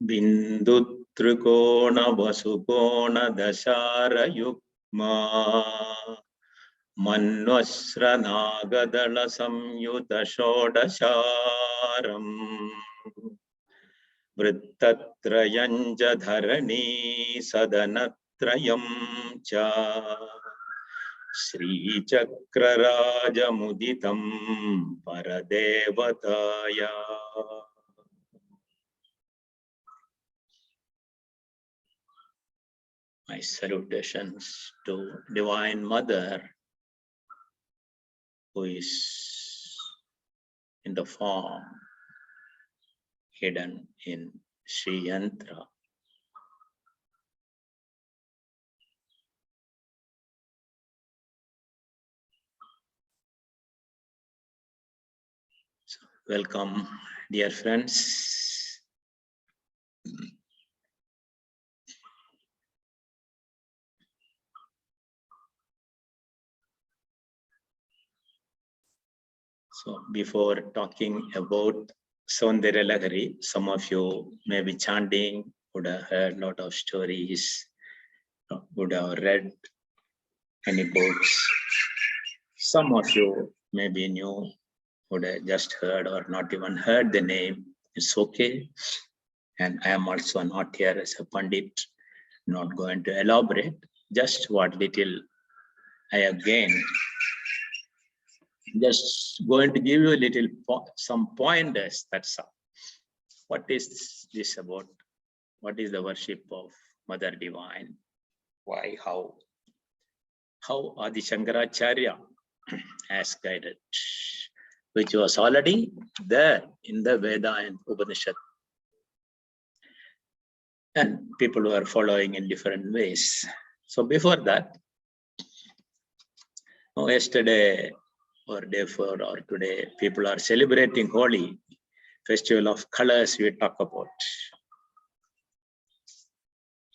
Bindu Trikona Vasukona Dashara Yukma Manvasra Nagadala Samyuta Shodasharam Vrittatrayanja Dharani Sadanatrayam Cha Sri Chakraraja Muditam Paradevataya. My salutations to Divine Mother, who is in the form hidden in Sri Yantra. So, welcome, dear friends. So before talking about Saundarya Lahari, some of you may be chanting, would have heard a lot of stories, would have read many books. Some of you may be new, would have just heard or not even heard the name. It's okay. And I am also not here as a Pandit, not going to elaborate, just what little I have gained. Just going to give you a little some pointers. That's all. What is this about? What is the worship of Mother Divine? Why? How? How Adi Shankaracharya has guided, which was already there in the Veda and Upanishad, and people were following in different ways. So before that, yesterday or day before or today, people are celebrating Holi, festival of colors we talk about,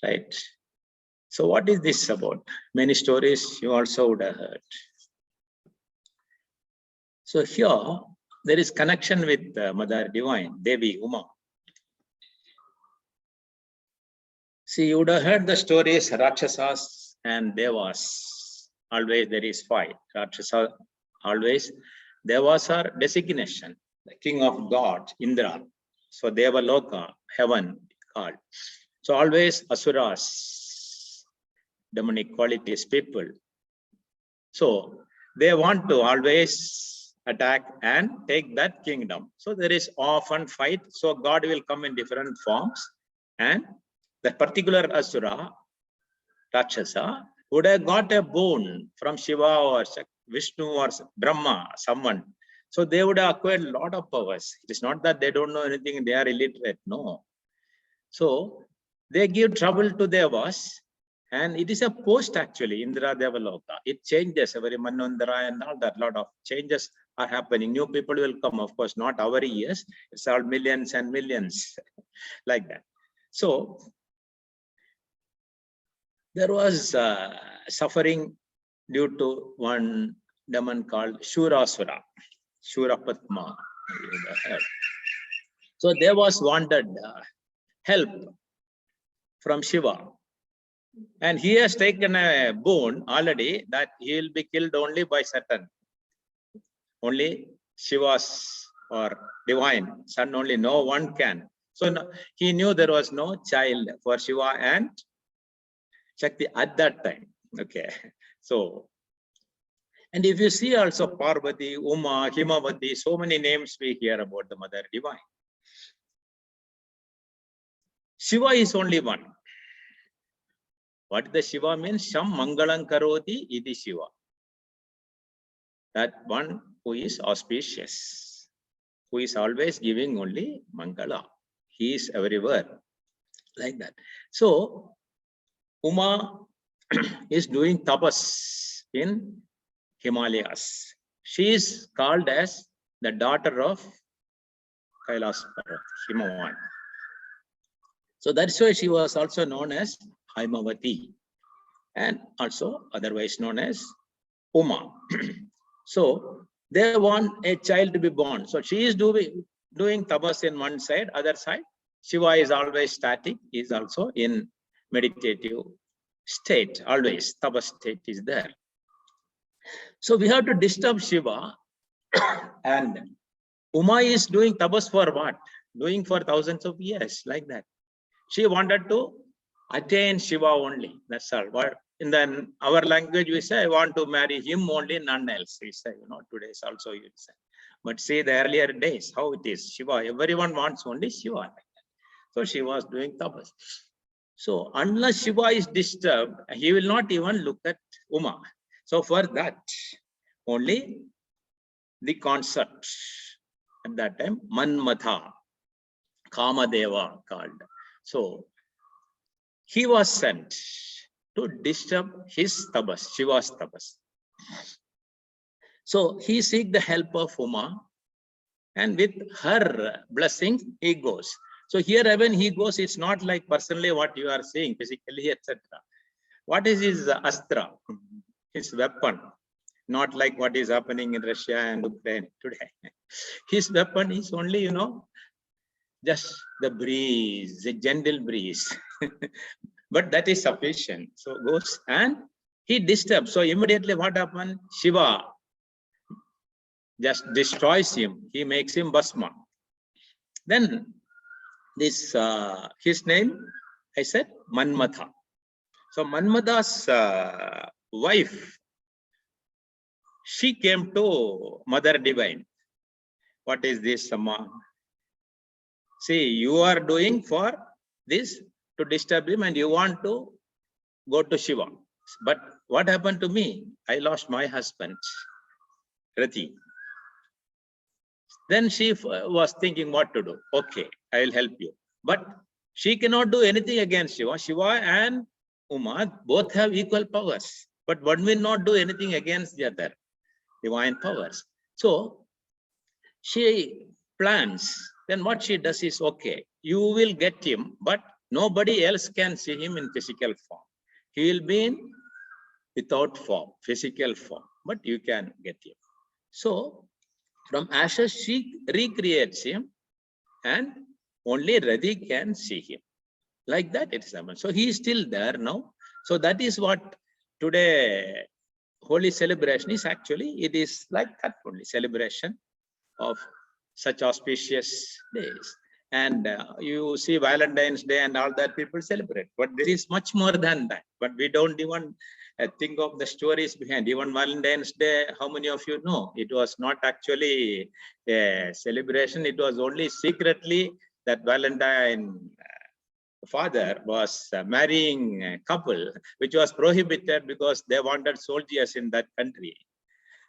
right? So what is this about? Many stories you also would have heard. So here, there is connection with Mother Divine, Devi Uma. See, you would have heard the stories, Rakshasas and Devas. Always there is fight. Rakshasa, always. Devas are designation, the king of God, Indra. So Deva Loka, heaven called. So always Asuras, demonic qualities, people. So they want to always attack and take that kingdom. So there is often fight. So God will come in different forms, and the particular Asura, Rakshasa, would have got a boon from Shiva or Vishnu or Brahma, someone. So they would have acquired a lot of powers. It is not that they don't know anything, they are illiterate, no. So they give trouble to Devas, and it is a post actually, Indra Devaloka. It changes every Manvantara and all that, lot of changes are happening. New people will come, of course, not our years, it's all millions and millions, like that. So there was suffering due to one demon called Shurasura, Shurapatma. So there was wanted help from Shiva. And he has taken a boon already that he will be killed only by Satan. Only Shiva's or divine son, only no one can. So no, he knew there was no child for Shiva and Shakti at that time. Okay. So, and if you see also Parvati, Uma, Himavati, so many names we hear about the Mother Divine. Shiva is only one. What the Shiva means? Sham Mangalam Karoti iti Shiva. That one who is auspicious, who is always giving only Mangala. He is everywhere, like that. So Uma is doing tapas in Himalayas. She is called as the daughter of Kailas Parvat, Himavan. So that's why she was also known as Haimavati, and also otherwise known as Uma. So they want a child to be born. So she is doing tapas in one side, other side. Shiva is always static, is also in meditative state, always tapas state is there. So we have to disturb Shiva, and Uma is doing tapas for what? Doing for thousands of years, like that. She wanted to attain Shiva only. That's all. But in our language, we say, I want to marry him only, none else. We say, today's also you say. But see the earlier days, how it is. Shiva, everyone wants only Shiva. So she was doing tapas. So unless Shiva is disturbed, he will not even look at Uma. So for that, only the concept at that time, Manmatha, Kamadeva called. So he was sent to disturb his tapas, Shiva's tapas. So he seek the help of Uma, and with her blessing, he goes. So here when he goes, it's not like personally what you are saying, physically, etc. What is his astra, his weapon? Not like what is happening in Russia and Ukraine today. His weapon is only, just the breeze, a gentle breeze. But that is sufficient. So goes and he disturbs. So immediately what happened? Shiva just destroys him. He makes him Basma. Then this, his name, I said, Manmatha. So Manmatha's wife, she came to Mother Divine. What is this, Amma? See, you are doing for this to disturb him and you want to go to Shiva. But what happened to me? I lost my husband, Rati. Then she was thinking what to do. Okay, I will help you. But she cannot do anything against Shiva. Shiva and Uma both have equal powers. But one will not do anything against the other divine powers. So she plans. Then what she does is, okay, you will get him, but nobody else can see him in physical form. He will be in without form, physical form, but you can get him. So from ashes, she recreates him and only Radhi can see him. Like that it is happened. So he is still there now. So that is what today holy celebration is actually. It is like that only, celebration of such auspicious days. And you see Valentine's Day and all that people celebrate, but there is much more than that. But we don't even think of the stories behind. Even Valentine's Day, how many of you know? It was not actually a celebration. It was only secretly that Valentine father was marrying a couple, which was prohibited because they wanted soldiers in that country.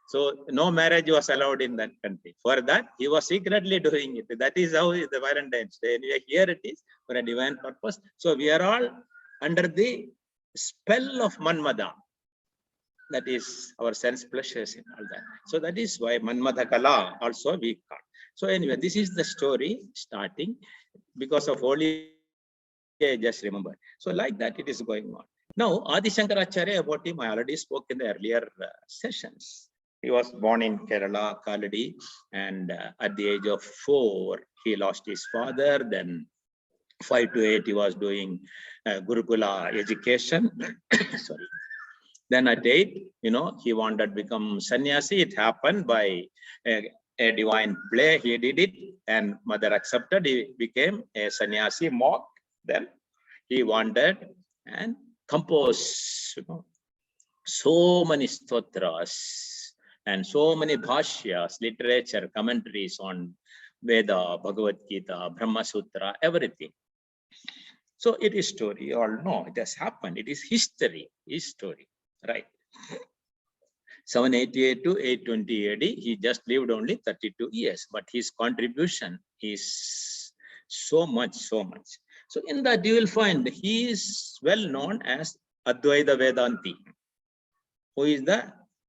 So no marriage was allowed in that country. For that, he was secretly doing it. That is how the Valentine's Day. Anyway, here it is for a divine purpose. So we are all under the spell of Manmada. That is our sense pleasures and all that. So that is why Manmada Kala also we call. So anyway, this is the story starting because of holy. I just remember. So like that it is going on. Now, Adi Shankaracharya, about him, I already spoke in the earlier sessions. He was born in Kerala, Kaladi, and at the age of 4, he lost his father. Then 5 to 8, he was doing Gurukula education. Sorry. Then at 8, he wanted to become sannyasi. It happened by a divine play. He did it, and mother accepted. He became a sannyasi monk. Then he wanted and composed, so many stotras and so many bhashyas, literature, commentaries on Veda, Bhagavad Gita, Brahma Sutra, everything. So it is story. You all know it has happened. It is history, right? 788 to 820 AD, he just lived only 32 years, but his contribution is so much. So in that you will find he is well known as Advaita Vedanti, who is the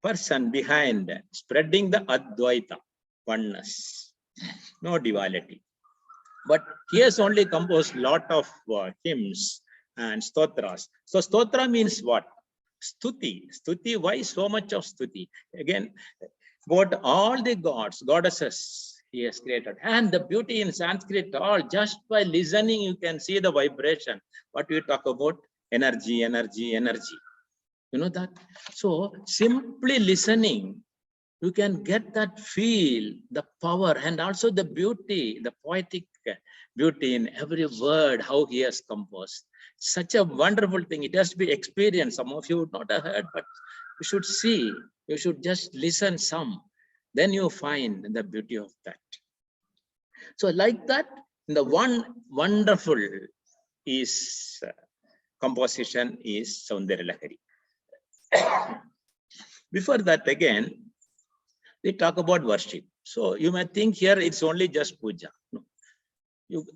person behind spreading the Advaita, oneness, no duality. But he has only composed lot of hymns and stotras. So stotra means what? Stuti. Stuti, why so much of stuti? Again, about all the gods, goddesses he has created. And the beauty in Sanskrit, all just by listening, you can see the vibration. What we talk about? Energy, energy, energy. You know that? So simply listening, you can get that feel, the power, and also the beauty, the poetic beauty in every word, how he has composed. Such a wonderful thing. It has to be experienced. Some of you would not have heard, but you should see, you should just listen some. Then you find the beauty of that. So like that, the one wonderful is composition is Saundarya Lahari. Before that, again, we talk about worship. So you may think here it's only just puja. No.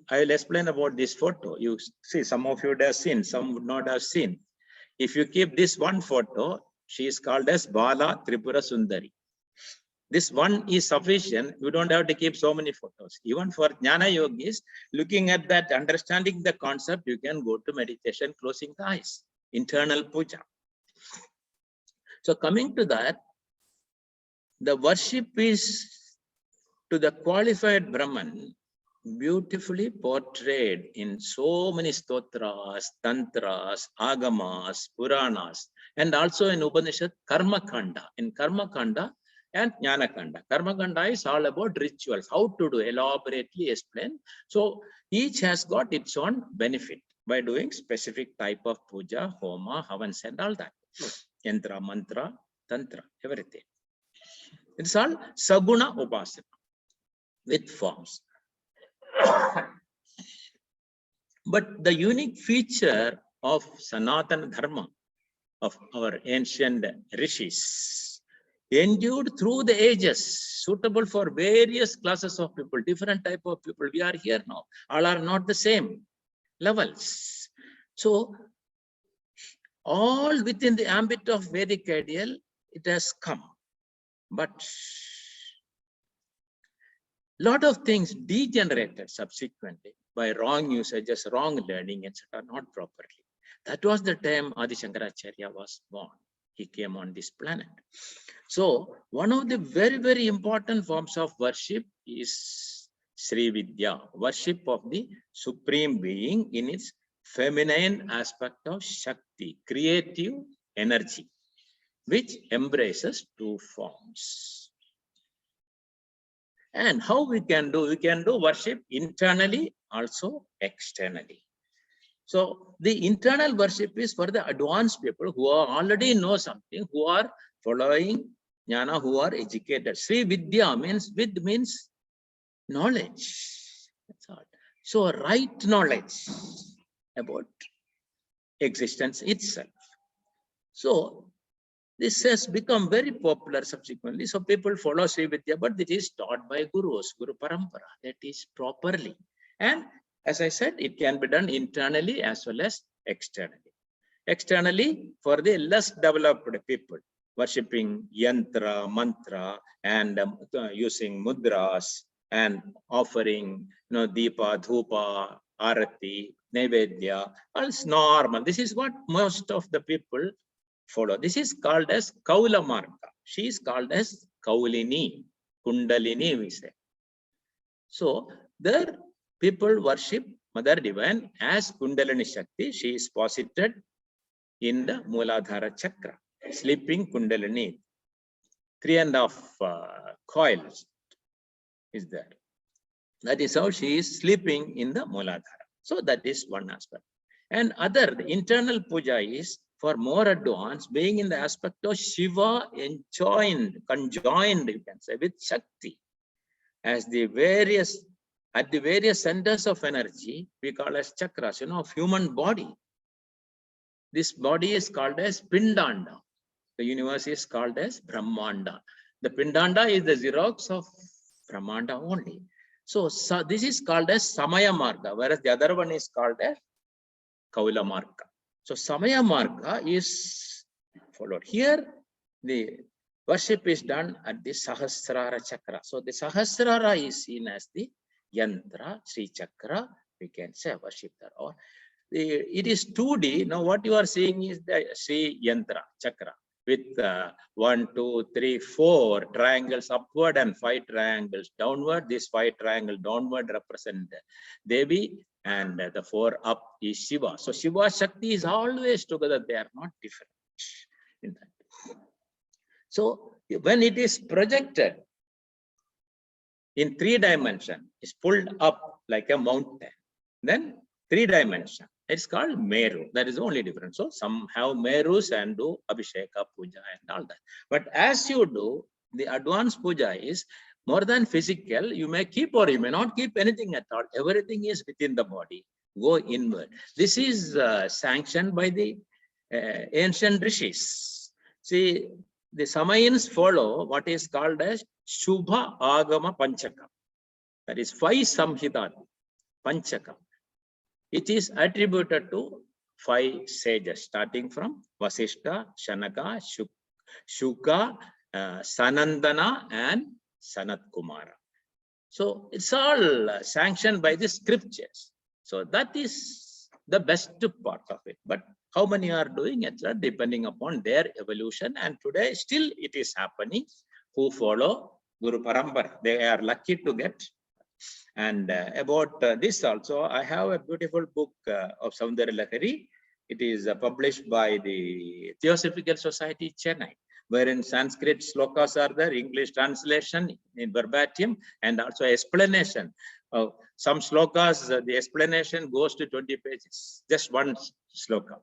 I will explain about this photo. You see, some of you would have seen, some would not have seen. If you keep this one photo, she is called as Bala Tripura Sundari. This one is sufficient. You don't have to keep so many photos. Even for Jnana Yogis, looking at that, understanding the concept, you can go to meditation, closing the eyes, internal puja. So coming to that, the worship is to the qualified Brahman, beautifully portrayed in so many stotras, tantras, agamas, puranas, and also in Upanishad, Karma Kanda. In Karma Kanda and Jnana Kanda. Karma Kanda is all about rituals, how to do, elaborately explain. So each has got its own benefit by doing specific type of puja, homa, havans, and all that. Yantra, mantra, tantra, everything. It's all Saguna Upasana with forms. But the unique feature of Sanatana Dharma, of our ancient rishis, endured through the ages, suitable for various classes of people, different type of people. We are here now. All are not the same levels. So, all within the ambit of Vedic ideal, it has come. But lot of things degenerated subsequently by wrong usages, wrong learning, etc., not properly. That was the time Adi Shankaracharya was born. He came on this planet. So one of the very, very important forms of worship is Sri Vidya, worship of the Supreme Being in its feminine aspect of Shakti, creative energy, which embraces two forms. And how we can do worship internally, also externally. So the internal worship is for the advanced people who are already know something, who are following jnana, who are educated. Sri Vidya means, vid means knowledge. That's all. So right knowledge about existence itself. So this has become very popular subsequently. So people follow Sri Vidya, but it is taught by gurus, Guru Parampara. That is properly. And as I said, it can be done internally as well as externally. Externally, for the less developed people, worshipping yantra, mantra, and using mudras and offering, deepa, dhupa, arati, nevedya, all is normal. This is what most of the people follow. This is called as Kaula Marga. She is called as Kaulini, Kundalini, we say. So there people worship Mother Divine as Kundalini Shakti. She is posited in the Mooladhara Chakra, sleeping Kundalini. 3.5 coils is there. That is how she is sleeping in the Mooladhara. So that is one aspect. And other, the internal puja is for more advanced, being in the aspect of Shiva conjoined, you can say, with Shakti. As the various, at the various centers of energy, we call as chakras, of human body. This body is called as Pindanda. The universe is called as Brahmanda. The Pindanda is the Xerox of Brahmanda only. So this is called as Samaya Marga, whereas the other one is called as Kaula Marga. So Samaya Marga is followed. Here, the worship is done at the Sahasrara Chakra. So the Sahasrara is seen as the Yantra, Sri Chakra, we can say worship there. Or it is 2D. Now what you are seeing is the Sri Yantra Chakra with 1, 2, 3, 4 triangles upward and 5 triangles downward. This 5 triangle downward represent Devi and the 4 up is Shiva. So Shiva Shakti is always together. They are not different in that. So when it is projected in 3 dimension, it's pulled up like a mountain. Then 3 dimension, it's called Meru. That is the only difference. So some have Merus and do Abhisheka, Puja and all that. But as you do, the advanced puja is more than physical. You may keep or you may not keep anything at all. Everything is within the body. Go inward. This is sanctioned by the ancient rishis. See, the Samayans follow what is called as Shubha Agama Panchaka. That is 5 Samhita Panchaka. It is attributed to 5 sages, starting from Vasishta, Shanaka, Shuka, Sanandana, and Sanat Kumara. So it's all sanctioned by the scriptures. So that is the best part of it. But how many are doing it, depending upon their evolution. And today still it is happening. Who follow Guru Parambara, they are lucky to get. And about this also, I have a beautiful book of Soundarya-Lahari. It is published by the Theosophical Society, Chennai, wherein Sanskrit slokas are there, English translation in verbatim, and also explanation. Some slokas, the explanation goes to 20 pages, just one sloka.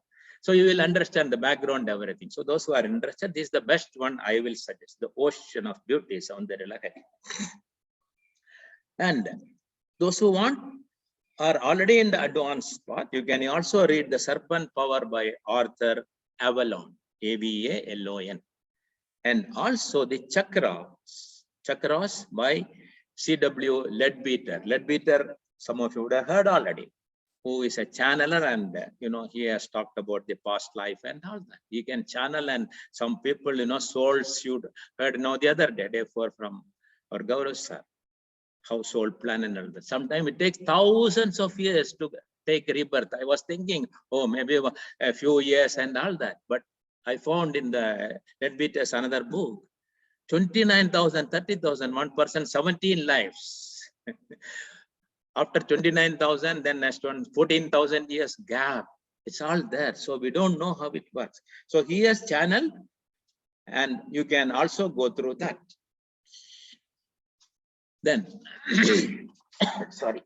So you will understand the background, everything. So those who are interested, this is the best one I will suggest, the Ocean of Beauty, Soundarya-Lahari. And those who want are already in the advanced path. You can also read The Serpent Power by Arthur Avalon, Avalon. And also the Chakras by C.W. Leadbeater. Leadbeater, some of you would have heard already, who is a channeler, and he has talked about the past life and all that. He can channel, and some people, souls you heard the other day from our Gaurav sir. Household plan and all that. Sometimes it takes thousands of years to take rebirth. I was thinking, oh, maybe a few years and all that. But I found in the Leadbeater's another book, 29,000, 30,000, one person, 17 lives. After 29,000, then next one, 14,000 years gap. It's all there. So we don't know how it works. So he has channeled, and you can also go through that. Then, sorry.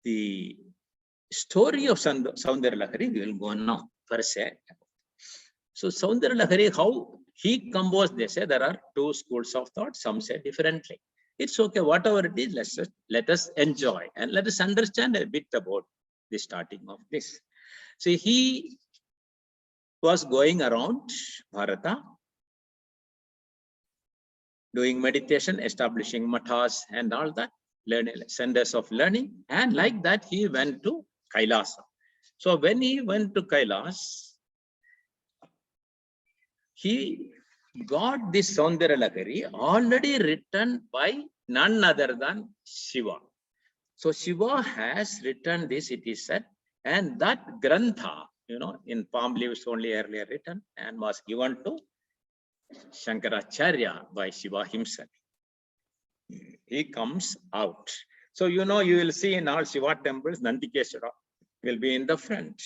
The story of Soundarya-Lahari, we will go now per se. So Soundarya-Lahari, how he composed, they say there are 2 schools of thought. Some say differently. It's okay, whatever it is, let us enjoy and let us understand a bit about the starting of this. See, he was going around Bharata, doing meditation, establishing mathas and all that, learning centers of learning, and like that he went to Kailasa. So when he went to Kailas, he got this Soundarya-Lahari already written by none other than Shiva. So Shiva has written this, it is said, and that Grantha, in palm leaves only earlier written, and was given to Shankaracharya by Shiva himself. He comes out. So, you will see in all Shiva temples, Nandikeshwara will be in the front.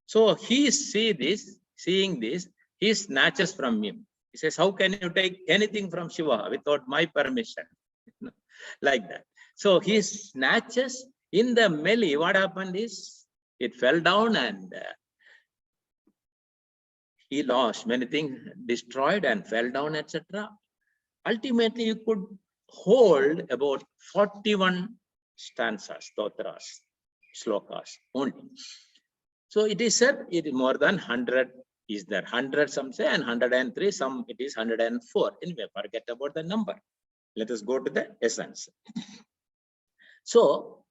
So he seeing this, he snatches from him. He says, how can you take anything from Shiva without my permission? Like that. So he snatches. In the melee, what happened is, it fell down and he lost many things, destroyed and fell down, etc. Ultimately, you could hold about 41 stanzas, stotras, slokas only. So it is said it is more than 100 is there. 100 some say, and 103, some it is 104. Anyway, forget about the number. Let us go to the essence. So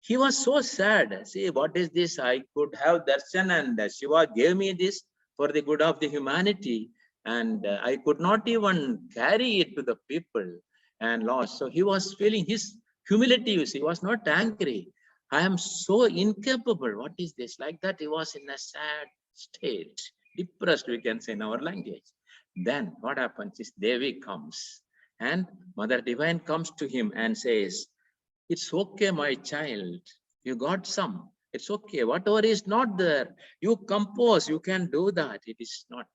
he was so sad. See, what is this? I could have darshan and Shiva gave me this for the good of the humanity. And I could not even carry it to the people and lost. So he was feeling his humility, you see, he was not angry. I am so incapable. What is this? Like that, he was in a sad state, depressed, we can say in our language. Then what happens is Devi comes and Mother Divine comes to him and says, it's okay, my child. You got some. It's okay. Whatever is not there, you compose. You can do that. It is not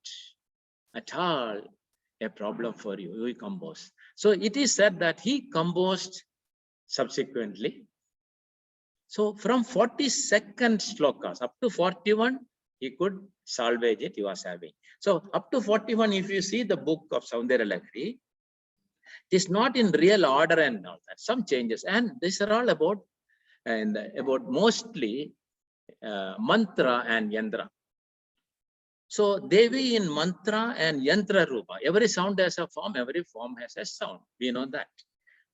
at all a problem for you. You compose. So it is said that he composed subsequently. So from 42nd slokas up to 41, he could salvage it. He was having. So up to 41, if you see the book of Saundarya-Lahari, it is not in real order and all that. Some changes, and these are all about mostly mantra and yantra. So Devi in mantra and yantra rupa. Every sound has a form. Every form has a sound. We know that.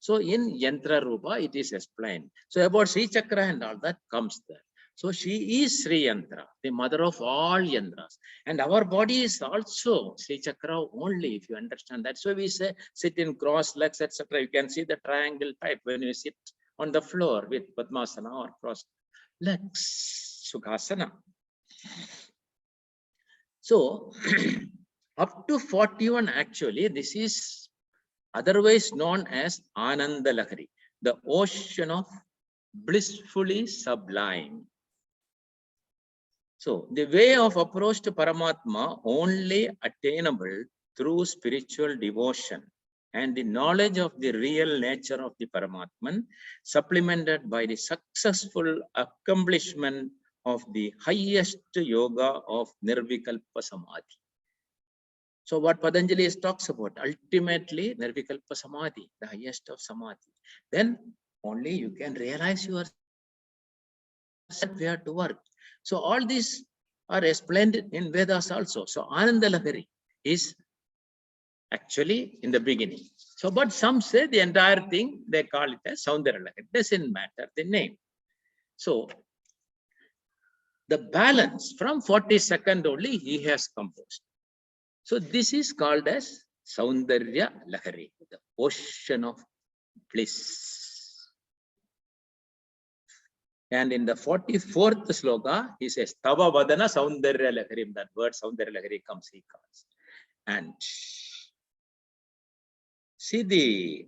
So in yantra rupa, it is explained. So about Sri Chakra and all that comes there. So she is Sri Yantra, the mother of all yantras. And our body is also Sri Chakra only, if you understand that. So we say sit in cross legs, etc. You can see the triangle type when you sit on the floor with Padmasana or cross legs, Sukhasana. So up to 41, actually, this is otherwise known as Ananda Lahari, the ocean of blissfully sublime. So the way of approach to Paramatma only attainable through spiritual devotion and the knowledge of the real nature of the Paramatman, supplemented by the successful accomplishment of the highest yoga of Nirvikalpa Samadhi. So what Patanjali talks about, ultimately Nirvikalpa Samadhi, the highest of Samadhi. Then only you can realize your where to work. So all these are explained in Vedas also. So Ananda Lahari is actually in the beginning. So, but some say the entire thing, they call it as Saundarya Lahari. It doesn't matter the name. So the balance from 42nd only he has composed. So this is called as Saundarya Lahari, the ocean of bliss. And in the 44th sloka, he says, Tava Vadana Saundarya Lahari. That word Saundarya Lahari comes, he calls. And see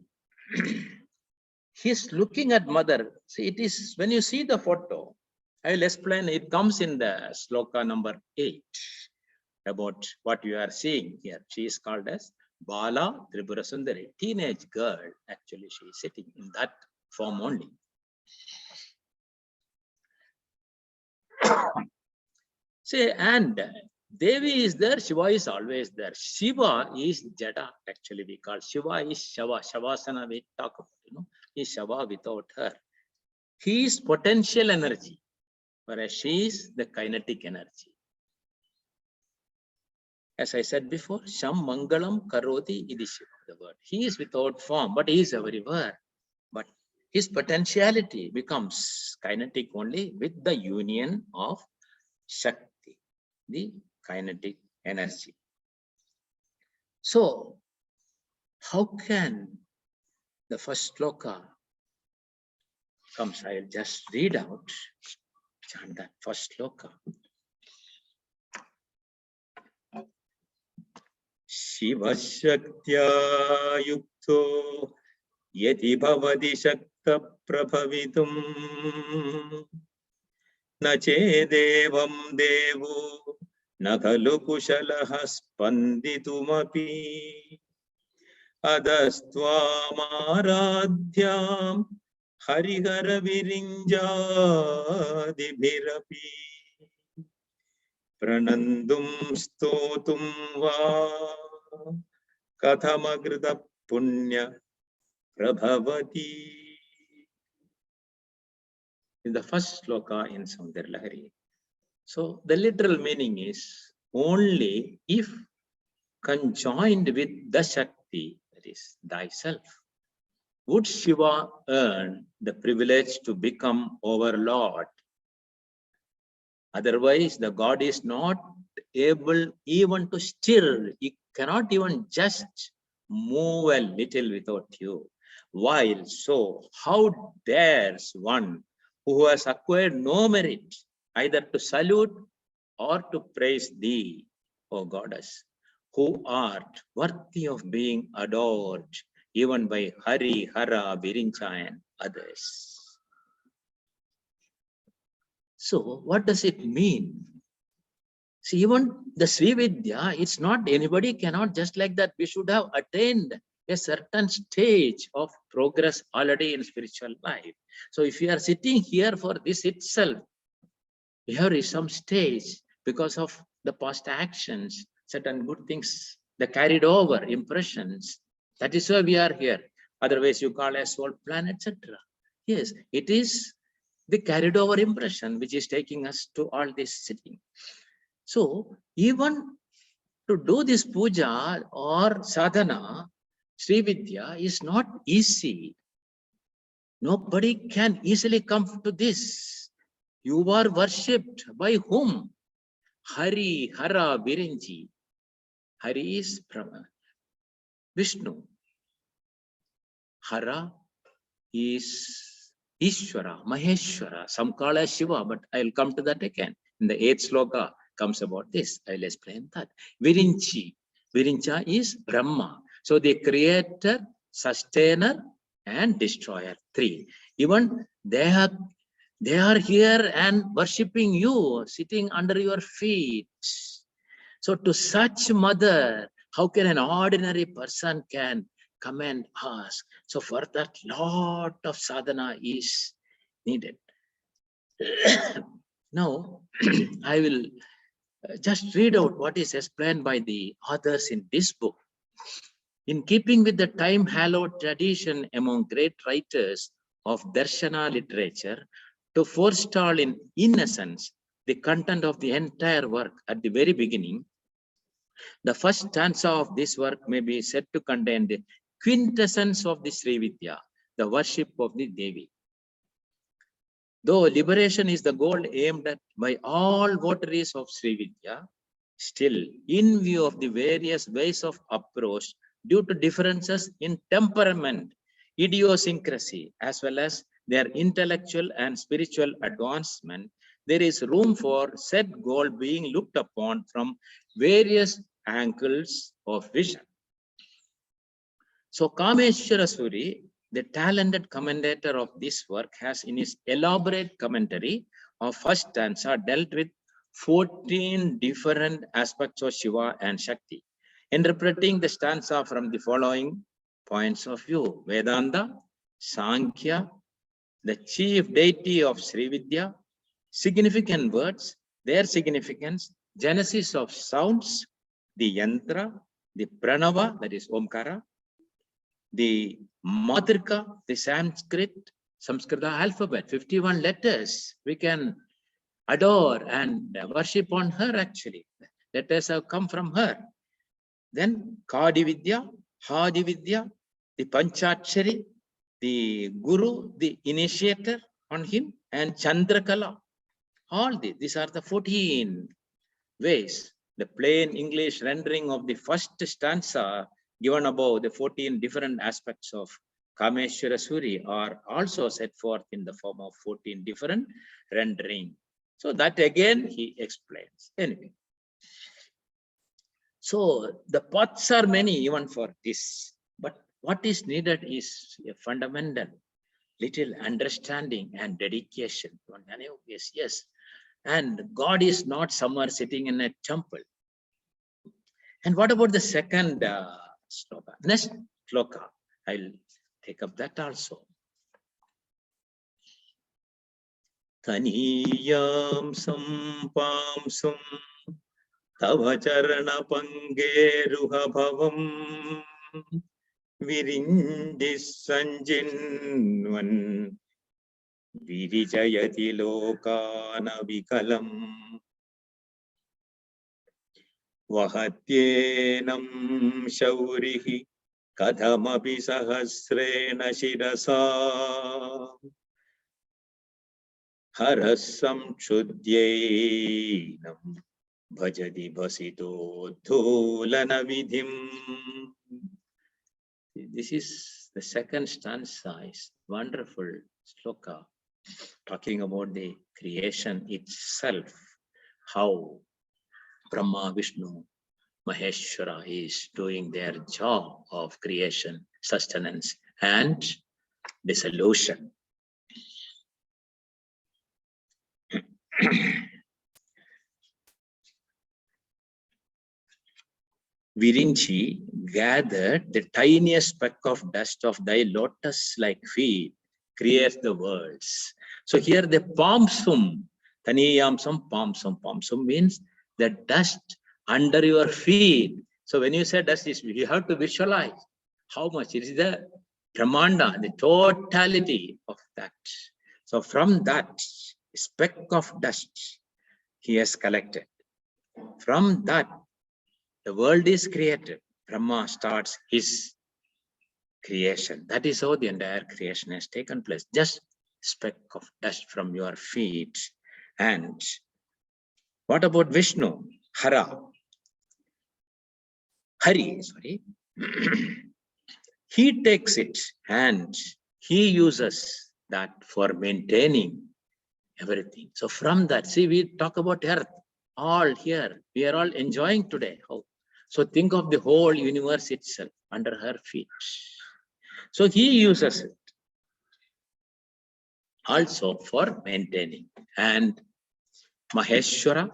he's looking at mother. See, it is, when you see the photo, I will explain, it comes in the sloka number 8 about what you are seeing here. She is called as Bala Tripura Sundari, teenage girl. Actually, she is sitting in that form only. Say, and Devi is there, Shiva is always there. Shiva is Jada, actually we call. Shiva is Shava. Shavasana we talk about, is Shava without her. He is potential energy, whereas she is the kinetic energy. As I said before, Sham Mangalam Karoti Idi Shiva, the word. He is without form, but he is everywhere. But his potentiality becomes kinetic only with the union of Shakti, the kinetic energy. So, how can the first sloka comes? I'll just read out, chant that first sloka. Shiva Shaktya Yukto Yati Bhavati Shakta Prabhavitum Nache Devam Devu Nakalu Kushalaha Spanditumapi Adastwamaradhyam Harihara Virinjadibhirapi Pranandum Stotum Va Kathamagrita Punya Prabhavati. In the first sloka in Saundarya Lahari. So the literal meaning is only if conjoined with the Shakti, that is thyself, would Shiva earn the privilege to become overlord? Otherwise, the god is not able even to stir. He cannot even just move a little without you. While so, how dares one who has acquired no merit either to salute or to praise thee, O goddess, who art worthy of being adored even by Hari, Hara, Virincha and others. So what does it mean? See, even the Srividya, it's not anybody cannot just like that. We should have attained a certain stage of progress already in spiritual life. So if you are sitting here for this itself, here is some stage because of the past actions, certain good things, the carried over impressions. That is why we are here. Otherwise, you call a soul plan, etc. Yes, it is the carried over impression which is taking us to all this sitting. So even to do this puja or sadhana, Sri Vidya is not easy. Nobody can easily come to this. You are worshipped by whom? Hari, Hara, Virinji. Hari is Vishnu. Hara is Ishvara, Maheshwara. Some call as Shiva, but I'll come to that again. In the 8th sloka comes about this. I'll explain that. Virinchi. Virincha is Brahma. So the creator, sustainer, and destroyer. 3. Even they are here and worshipping you, sitting under your feet. So to such mother, how can an ordinary person can come and ask? So for that, lot of sadhana is needed. Now, I will just read out what is explained by the authors in this book. In keeping with the time-hallowed tradition among great writers of Darshana literature, to forestall in essence the content of the entire work at the very beginning, the first stanza of this work may be said to contain the quintessence of the Sri Vidya, the worship of the Devi. Though liberation is the goal aimed at by all votaries of Sri Vidya, still, in view of the various ways of approach, due to differences in temperament, idiosyncrasy, as well as their intellectual and spiritual advancement, there is room for said goal being looked upon from various angles of vision. So Kameshwara Suri, the talented commentator of this work, has in his elaborate commentary of first stanza dealt with 14 different aspects of Shiva and Shakti, interpreting the stanza from the following points of view: Vedanta, Sankhya, the chief deity of Sri Vidya, significant words, their significance, genesis of sounds, the yantra, the pranava, that is Omkara, the Matrika, the Samskrita alphabet, 51 letters. We can adore and worship on her actually. Letters have come from her. Then Kadi Vidya, Hadi Vidya, the Panchachari, the Guru, the initiator on him, and Chandrakala. All these are the 14 ways. The plain English rendering of the first stanza given above, the 14 different aspects of Kameshwara Suri, are also set forth in the form of 14 different rendering. So that again he explains. Anyway, so the paths are many even for this, but what is needed is a fundamental little understanding and dedication. Yes, yes. And God is not somewhere sitting in a temple. And what about the second sloka? Next sloka, I'll take up that also. Taniyam sampamsum tavacharana pangeruha bhavam virindis sanjinvan virijayati lokana vikalam Vahatyenam shaurihi Kadhamapi sahasrena shirasa harasam chudyainam bhajadi bhasito dhulana vidhim. This is the second stanza, is wonderful sloka talking about the creation itself, how Brahma, Vishnu, Maheshwara is doing their job of creation, sustenance, and dissolution. Virinchi gathered the tiniest speck of dust of thy lotus-like feet, creates the worlds. So here the pomsum, taniyamsam pomsum. Pomsum means the dust under your feet. So when you say dust, you have to visualize how much it is the Brahmanda, the totality of that. So from that speck of dust, he has collected. From that, the world is created. Brahma starts his creation. That is how the entire creation has taken place. Just speck of dust from your feet. And what about Vishnu? Hari, sorry. He takes it and he uses that for maintaining everything. So from that, see, we talk about earth, all here. We are all enjoying today. So think of the whole universe itself under her feet. So he uses it also for maintaining. And Maheshwara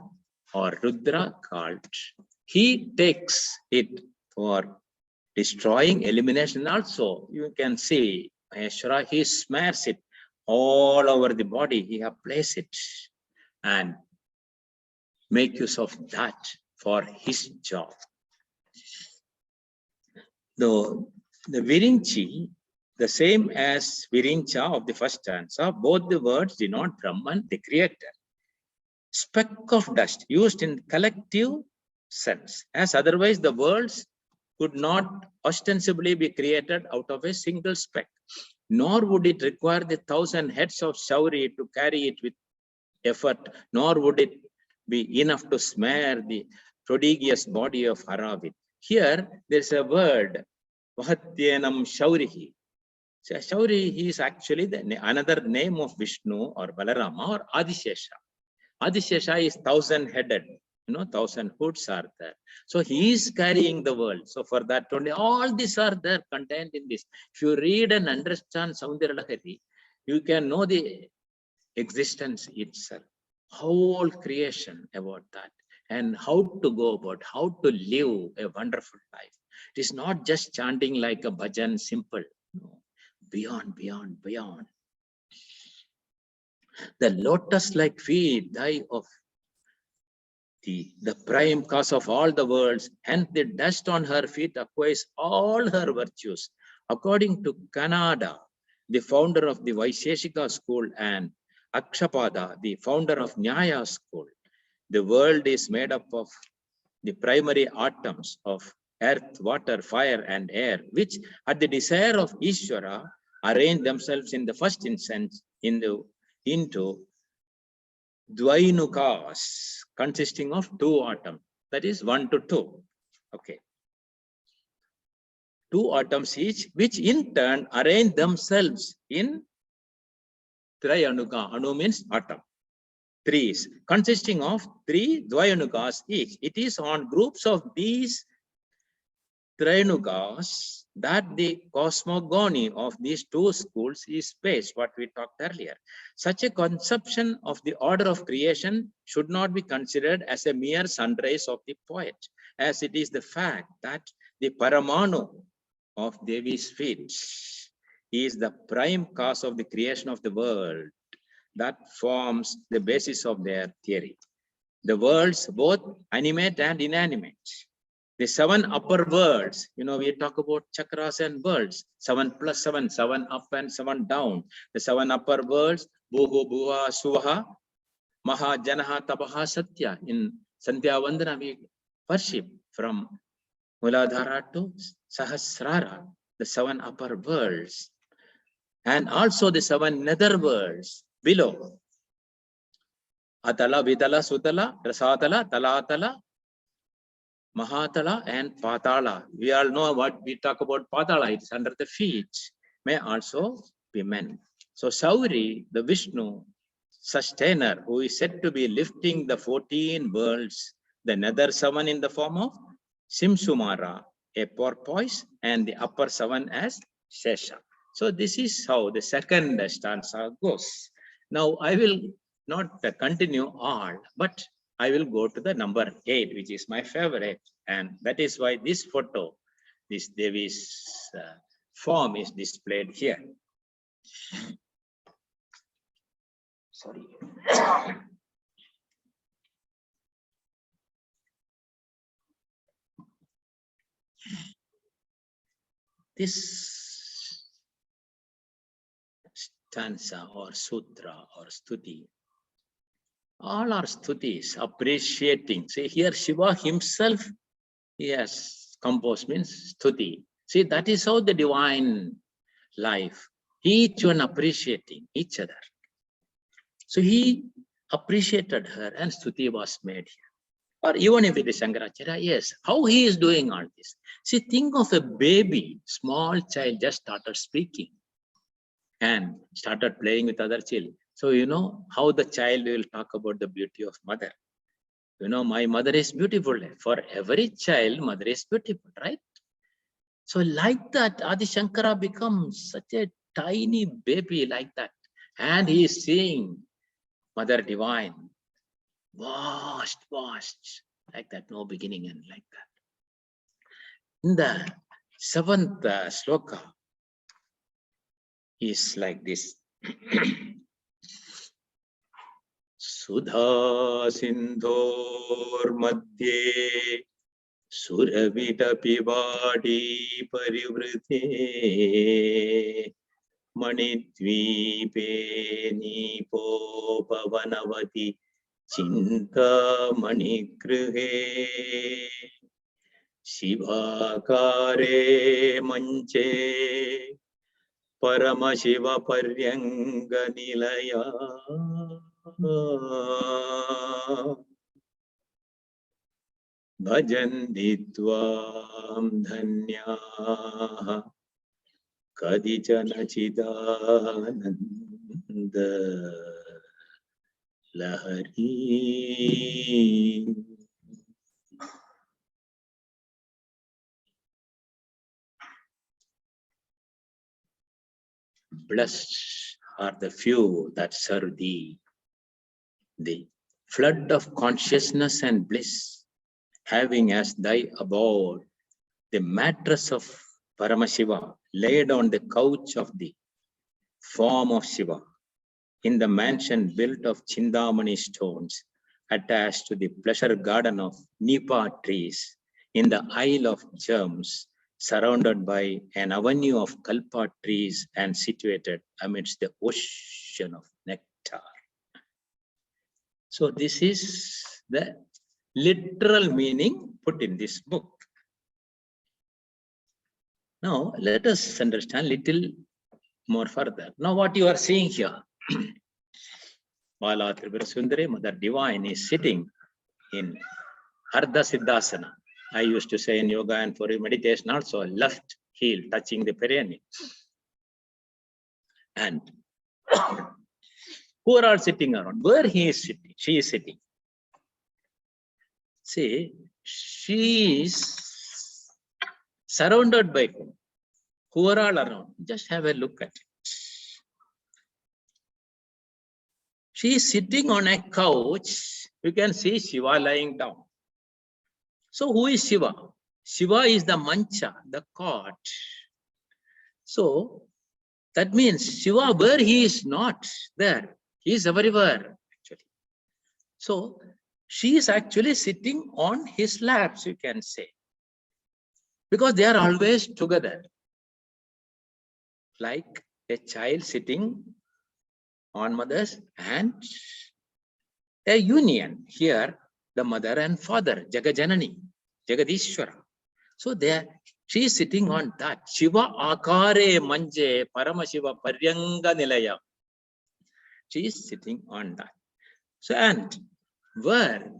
or Rudra called, he takes it for destroying, elimination. Also, you can see Maheshwara, he smears it all over the body. He has placed it and make use of that for his job. The Virinchi, the same as Virincha of the first stanza, both the words denote Brahman, the creator. Speck of dust used in collective sense, as otherwise the worlds could not ostensibly be created out of a single speck, nor would it require the 1,000 heads of Shauri to carry it with effort, nor would it be enough to smear the prodigious body of Hara with. Here, there's a word, Vahatyenam Shaurihi. So, Shauri is actually another name of Vishnu or Balarama or Adishesha. Adishesha is 1,000-headed, 1,000 hoods are there. So he is carrying the world. So for that only, all these are there contained in this. If you read and understand Saundarya, you can know the existence itself, whole creation about that, and how to go about, how to live a wonderful life. It is not just chanting like a bhajan, simple. No. Beyond, beyond, beyond. The lotus-like feet, thy of the prime cause of all the worlds, hence the dust on her feet acquires all her virtues. According to Kanada, the founder of the Vaisheshika school, and Akshapada, the founder of Nyaya school, the world is made up of the primary atoms of earth, water, fire, and air, which at the desire of Ishvara arrange themselves in the first instance into Dvainukas, consisting of 2 atoms, that is 1 to 2. Okay. 2 atoms each, which in turn arrange themselves in Trayanuka. Anu means atom. 3 consisting of 3 Dvayanukas each. It is on groups of these Trayanukas that the cosmogony of these 2 schools is based, what we talked earlier. Such a conception of the order of creation should not be considered as a mere sunrise of the poet, as it is the fact that the Paramanu of Devi's feet is the prime cause of the creation of the world that forms the basis of their theory. The worlds, both animate and inanimate. The 7 upper worlds, we talk about chakras and worlds, 7 plus 7, 7 up and 7 down. The 7 upper worlds, Bhuhu, Bhuva, Suvaha, Maha, Janaha, Tapaha, Satya. In Sandhya Vandana, we worship from Muladhara to Sahasrara, the 7 upper worlds, and also the 7 nether worlds below. Atala, Vidala, Sutala, Rasatala, Talatala, Mahatala, and Patala. We all know what we talk about Patala, it's under the feet, may also be meant. So Sauri, the Vishnu sustainer, who is said to be lifting the 14 worlds, the nether 7 in the form of Simsumara, a porpoise, and the upper 7 as Shesha. So this is how the second stanza goes. Now I will not continue all, but I will go to the number 8, which is my favorite. And that is why this photo, this Devi's form is displayed here. Sorry. This stanza or sutra or stuti, all are stutis, appreciating. See here, Shiva himself, he has composed means stuti. See, that is how the divine life, each one appreciating each other. So he appreciated her and stuti was made here. Or even if it is Shankaracharya, yes, how he is doing all this. See, think of a baby, small child just started speaking and started playing with other children. So you know how the child will talk about the beauty of mother. You know, my mother is beautiful. For every child, mother is beautiful, right? So like that, Adi Shankara becomes such a tiny baby like that. And he is seeing Mother Divine, vast, like that, no beginning and like that. In the 7th sloka is like this. Sudha Sindhor Madhye Suravita Pivadi Parivrite Manidvipe Nipo Pavanavati Chinta Manikrihe Shivakare Manche Paramashiva Paryanga Nilaya Bhajanditvam Dhanyaha Kadijana Chidananda Lahari. Blessed are the few that serve thee. The flood of consciousness and bliss, having as thy abode the mattress of Paramashiva laid on the couch of the form of Shiva, in the mansion built of Chindamani stones, attached to the pleasure garden of Nipa trees, in the Isle of Germs, surrounded by an avenue of Kalpa trees and situated amidst the ocean of nectar. So this is the literal meaning put in this book. Now let us understand little more further. Now what you are seeing here, Bala Tripura Sundari, Mother Divine, is sitting in Ardha Siddhasana. I used to say in yoga and for meditation also, left heel touching the perineum. And who are all sitting around? Where he is sitting, she is sitting. See, she is surrounded by whom? Who are all around? Just have a look at it. She is sitting on a couch. You can see Shiva lying down. So who is Shiva? Shiva is the mancha, the cot. So that means Shiva, where he is not there, he is everywhere actually. So she is actually sitting on his laps, you can say, because they are always together, like a child sitting on mother's and a union. Here, the mother and father, Jagajanani, Jagadishwara. So there, she is sitting on that. Shiva Akare Manje Paramashiva Paryanga Nilaya. She is sitting on that. So, and where?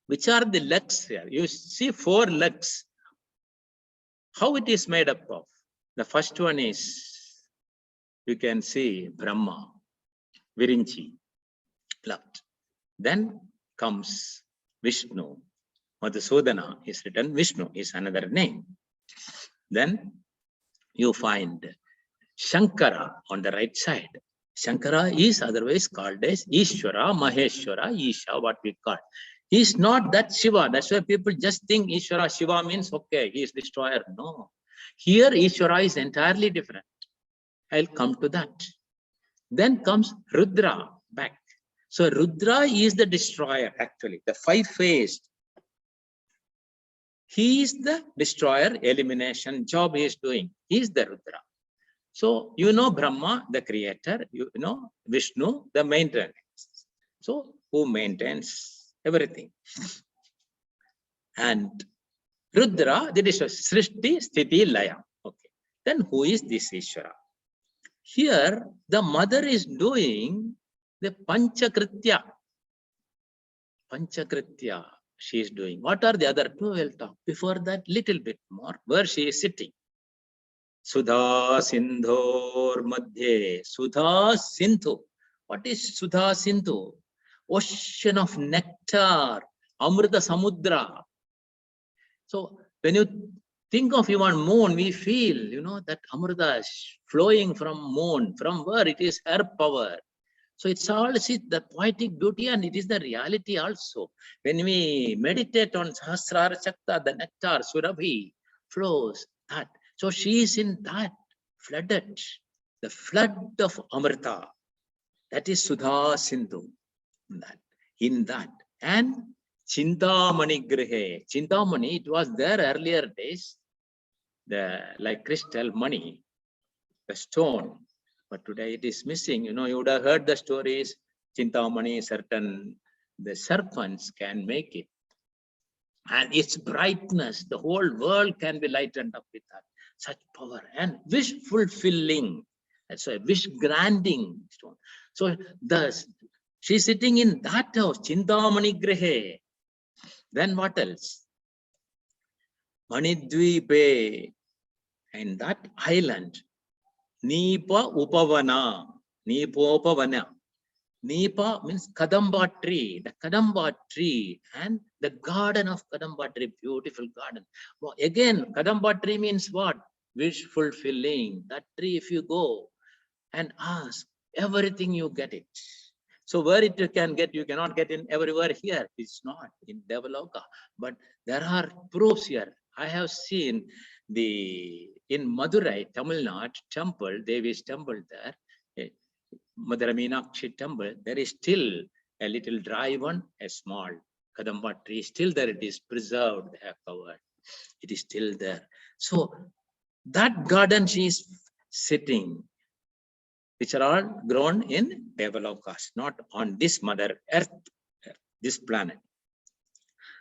Which are the legs here? You see 4 legs. How it is made up of? The first one is, you can see Brahma, Virinchi, left. Then comes Vishnu. Madhusudana is written, Vishnu is another name. Then you find Shankara on the right side. Shankara is otherwise called as Ishvara, Maheshwara, Isha, what we call. He is not that Shiva. That's why people just think Ishvara, Shiva means, okay, he is destroyer. No. Here, Ishvara is entirely different. I'll come to that. Then comes Rudra back. So Rudra is the destroyer, actually, the 5-faced. He is the destroyer, elimination job he is doing. He is the Rudra. So you know Brahma, the creator, you know Vishnu, the maintainer. So who maintains everything? And Rudra, the destroyer, Srishti, Sthiti, Laya. Okay. Then who is this Ishvara? Here, the mother is doing the Panchakritya. Panchakritya she is doing. What are the other 2? We'll talk. Before that, little bit more, where she is sitting. Sudha Sindhor Madhye. Sudha Sindhu. What is Sudha Sindhu? Ocean of nectar. Amrita Samudra. So when you think of even moon, we feel, you know, that Amrita is flowing from moon. From where? It is her power. So it's all, see, the poetic beauty, and it is the reality also. When we meditate on Sahasrara Chakta, the nectar, Surabhi, flows that. So she is in that, flooded, the flood of Amrita. That is Sudha Sindhu. In that. And Chintamani Grihe. Chintamani, it was there earlier days, like crystal money, the stone. But today it is missing. You know, you would have heard the stories. Chintamani, certain, the serpents can make it. And its brightness, the whole world can be lightened up with that. Such power and wish fulfilling. That's why wish granting stone. So thus, she's sitting in that house, Chintamani Grihe. Then what else? Manidvipe. In that island, Nipa Upavana, Nipopavana. Nipa means Kadamba tree, the Kadamba tree and the garden of Kadamba tree, beautiful garden. Well, again, Kadamba tree means what? Wish fulfilling. That tree, if you go and ask, everything you get it. So where it you can get, you cannot get in everywhere here. It's not in Devaloka. But there are proofs here. I have seen in Madurai, Tamil Nadu temple, Devi's temple there, Madhura Meenakshi temple, there is still a little dry one, a small Kadamba tree, still there, it is preserved, they have covered. It is still there. So that garden she is sitting, which are all grown in Devalokas, not on this Mother Earth, this planet.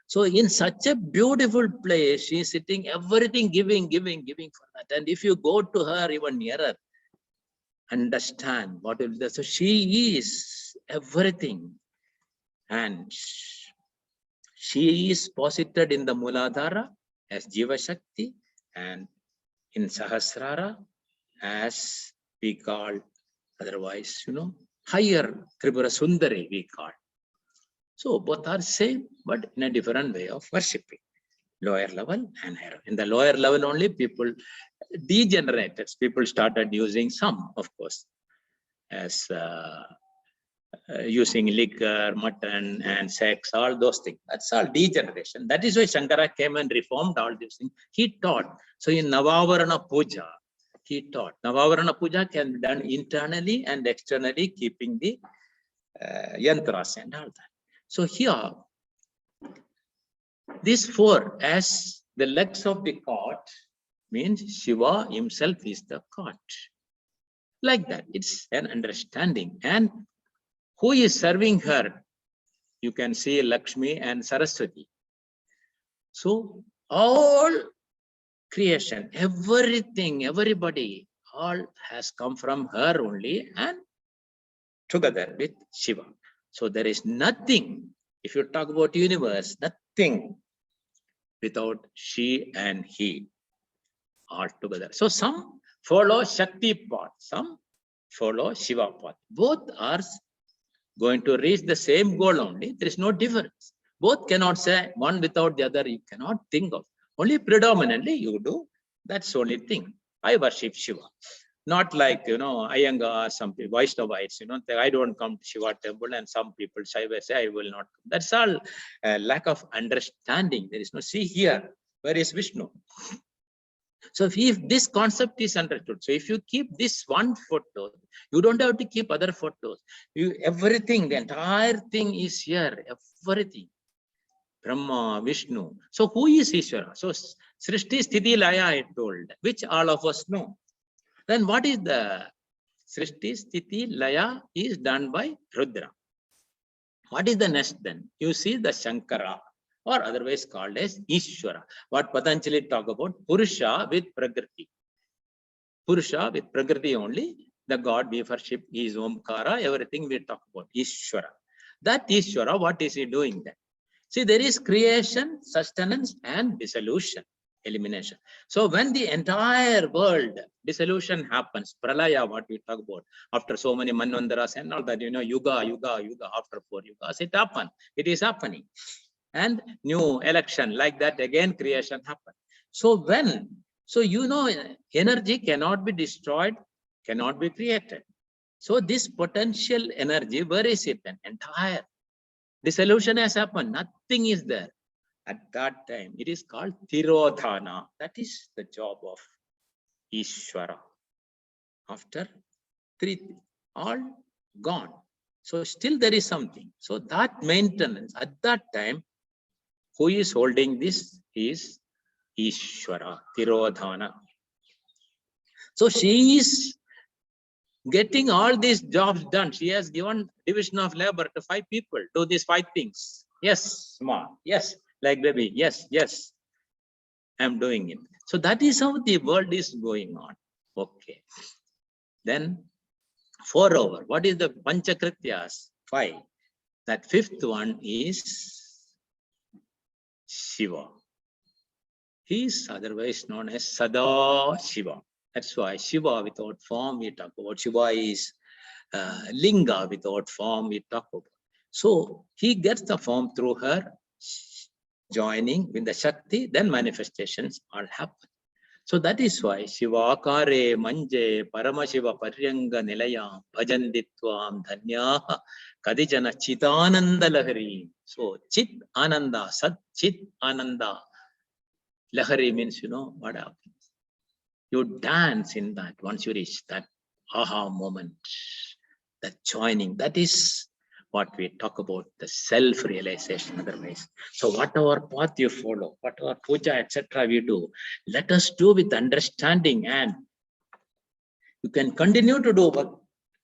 So in such a beautiful place, she is sitting, everything giving for that. And if you go to her even nearer, understand what is that. So she is everything. And she is posited in the Muladhara as Jiva Shakti, and in Sahasrara as we call, otherwise, you know, higher Tripura Sundari we call. So both are same, but in a different way of worshipping. Lower level and higher. In the lower level only people degenerated. People started using some, of course, as using liquor, mutton, and sex, all those things. That's all degeneration. That is why Shankara came and reformed all these things. He taught. So in Navavarana Puja, he taught. Navavarana Puja can be done internally and externally, keeping the yantras and all that. So here, these 4 as the legs of the cot means Shiva himself is the cot. Like that, it's an understanding. And who is serving her? You can see Lakshmi and Saraswati. So All creation, everything, everybody, all has come from her only and together with Shiva. So there is nothing, if you talk about universe, nothing without she and he all together. So some follow Shakti path, some follow Shiva path. Both are going to reach the same goal only. There is no difference. Both cannot say one without the other. You cannot think of. Only predominantly you do. That's the only thing. I worship Shiva. Not like, Iyengar, some people, Vaishnavites, I don't come to Shiva temple, and some people say, I will not come. That's all lack of understanding. There is no, see here, where is Vishnu? So if this concept is understood, so if you keep this one photo, you don't have to keep other photos. Everything, the entire thing is here, everything. Brahma, Vishnu. So who is Ishvara? So Srishti, Sthiti, Laya, I told, which all of us know. Then what is the Srishti, Sthiti, Laya is done by Rudra. What is the next then? You see the Shankara, or otherwise called as Ishvara. What Patanjali talk about, Purusha with Prakriti. Purusha with Prakriti only, the God we worship is Omkara, everything we talk about, Ishvara. That Ishvara, what is he doing then? See, there is creation, sustenance, and dissolution, elimination. So when the entire world dissolution happens, pralaya, what we talk about, after so many manvandaras and all that, yuga, after 4 yugas, it is happening. And new election, like that, again, creation happens. So energy cannot be destroyed, cannot be created. So this potential energy, where is it then? Entire dissolution has happened, nothing is there. At that time, it is called Tirodhana. That is the job of Ishvara. After 3, all gone. So still there is something. So that maintenance, at that time, who is holding this is Ishvara, Tirodhana. So she is getting all these jobs done. She has given division of labor to 5 people, do these 5 things. Yes, ma, yes, like baby, yes, I'm doing it. So that is how the world is going on. Okay. Then 4 over. What is the Panchakrityas? 5. That 5th one is Shiva. He is otherwise known as Sada Shiva. That's why Shiva without form we talk about. Shiva is Linga without form we talk about. So he gets the form through her joining with the Shakti, then manifestations all happen. So that is why Shiva Kare Manje Paramashiva Paryanga Nilayam Bhajanditvam Dhanyaha Kadijana Chitananda Lahari. So Chit Ananda, Sat Chit Ananda. Lahari means, what happens? You dance in that once you reach that aha moment, that joining. That is what we talk about, the self-realization otherwise. So whatever path you follow, whatever puja, etc. we do, let us do with understanding, and you can continue to do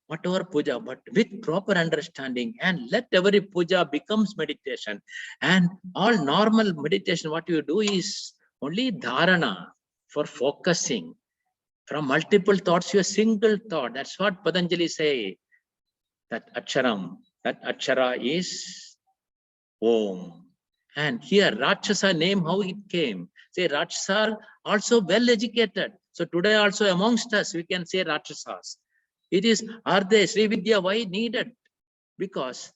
whatever puja, but with proper understanding, and let every puja becomes meditation. And all normal meditation, what you do is only dharana, for focusing from multiple thoughts to a single thought. That's what Patanjali say, that aksharam, that akshara is Om. And here Rakshasa name, how it came. Say Rakshasa also well educated. So today also amongst us we can say Rakshasas. It is, are they Sri Vidya, why needed? Because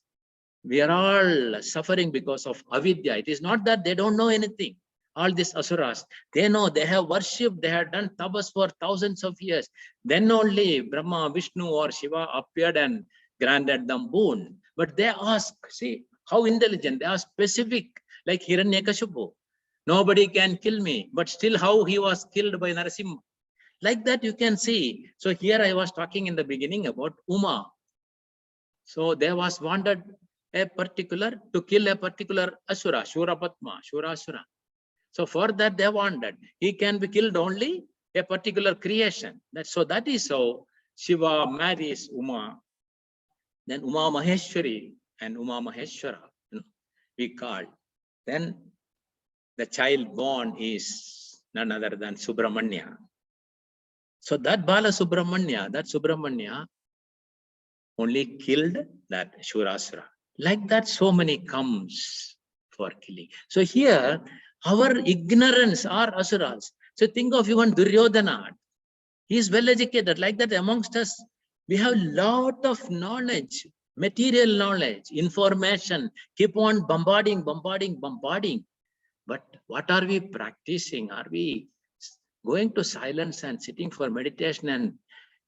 we are all suffering because of avidya. It is not that they don't know anything. All these asuras, they know, they have worshipped, they have done tabas for thousands of years. Then only Brahma, Vishnu or Shiva appeared and granted them boon. But they ask, see how intelligent, they are specific, like Hiranyakashipu. Nobody can kill me, but still how he was killed by Narasimha. Like that you can see. So here I was talking in the beginning about Uma. So there was wanted to kill a particular asura, Shurapatma, Shurasura. So for that they wanted, he can be killed only a particular creation. So that is how Shiva marries Uma. Then Uma Maheshwari and Uma Maheshwara, we call. Then the child born is none other than Subramanya. So that Bala Subramanya, that Subramanya only killed that Shurasura. Like that, so many comes for killing. So here, our ignorance are asuras. So think of even Duryodhana. He is well educated. Like that, amongst us, we have lot of knowledge, material knowledge, information. Keep on bombarding. But what are we practicing? Are we going to silence and sitting for meditation and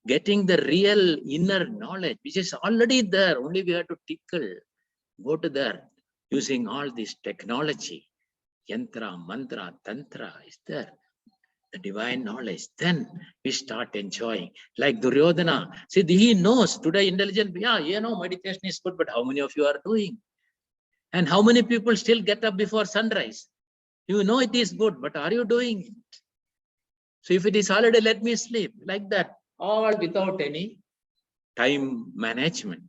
getting the real inner knowledge, which is already there? Only we have to tickle, go to there, using all this technology. Yantra, mantra, tantra is there. The divine knowledge. Then we start enjoying. Like Duryodhana. See, he knows today intelligent, yeah, meditation is good, but how many of you are doing? And how many people still get up before sunrise? You know it is good, but are you doing it? So if it is holiday, let me sleep. Like that, all without any time management.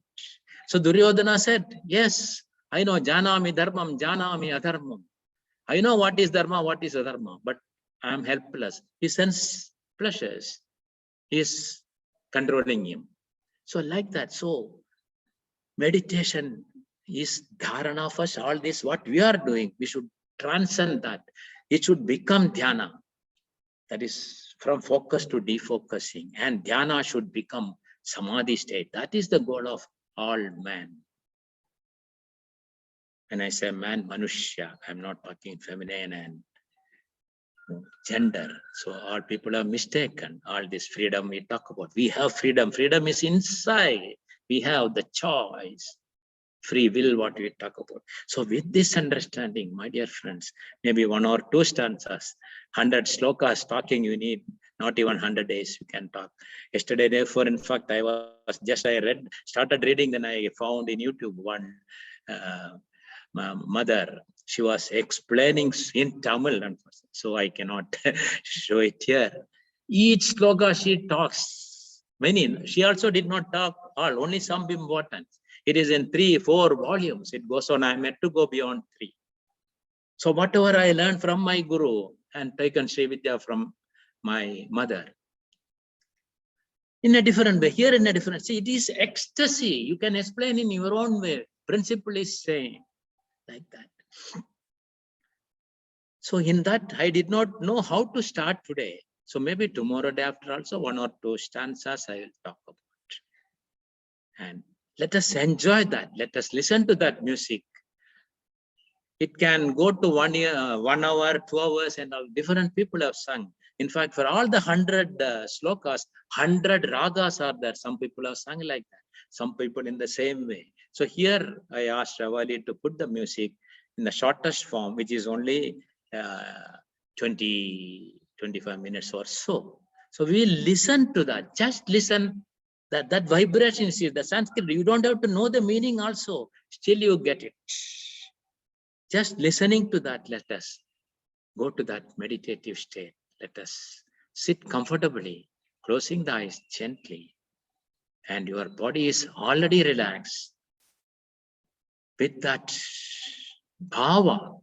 So Duryodhana said, yes, I know janami dharmam, janami adharmam. I know what is dharma, what is adharma, but I am helpless. His sense pleasures is controlling him. So like that. So meditation is dharana first. All this, what we are doing, we should transcend that. It should become dhyana. That is from focus to defocusing. And dhyana should become samadhi state. That is the goal of all man. When I say man, manushya, I'm not talking feminine and gender. So all people are mistaken. All this freedom we talk about. We have freedom. Freedom is inside. We have the choice. Free will, what we talk about. So with this understanding, my dear friends, maybe 1 or 2 stanzas, 100 slokas talking, you need not even 100 days, you can talk. Yesterday, therefore, in fact, I started reading, then I found in YouTube one my mother, she was explaining in Tamil, so I cannot show it here. Each sloka she talks, many. She also did not talk all, only some important. It is in 3-4 volumes. It goes on. I meant to go beyond 3. So whatever I learned from my guru and taken Sri Vidya from my mother, in a different way, here in a different, see, it is ecstasy. You can explain in your own way. Principle is same, like that. So in that, I did not know how to start today. So maybe tomorrow day after also 1 or 2 stanzas I will talk about. And let us enjoy that. Let us listen to that music. It can go to 1 year, 1 hour, 2 hours, and all different people have sung. In fact, for all the 100 slokas, 100 ragas are there. Some people have sung like that. Some people in the same way. So here I asked Ravali to put the music in the shortest form, which is only 20-25 minutes or so. So we listen to that. Just listen. That vibration is the Sanskrit. You don't have to know the meaning also. Still you get it. Just listening to that, let us go to that meditative state. Let us sit comfortably, closing the eyes gently. And your body is already relaxed. With that bhava,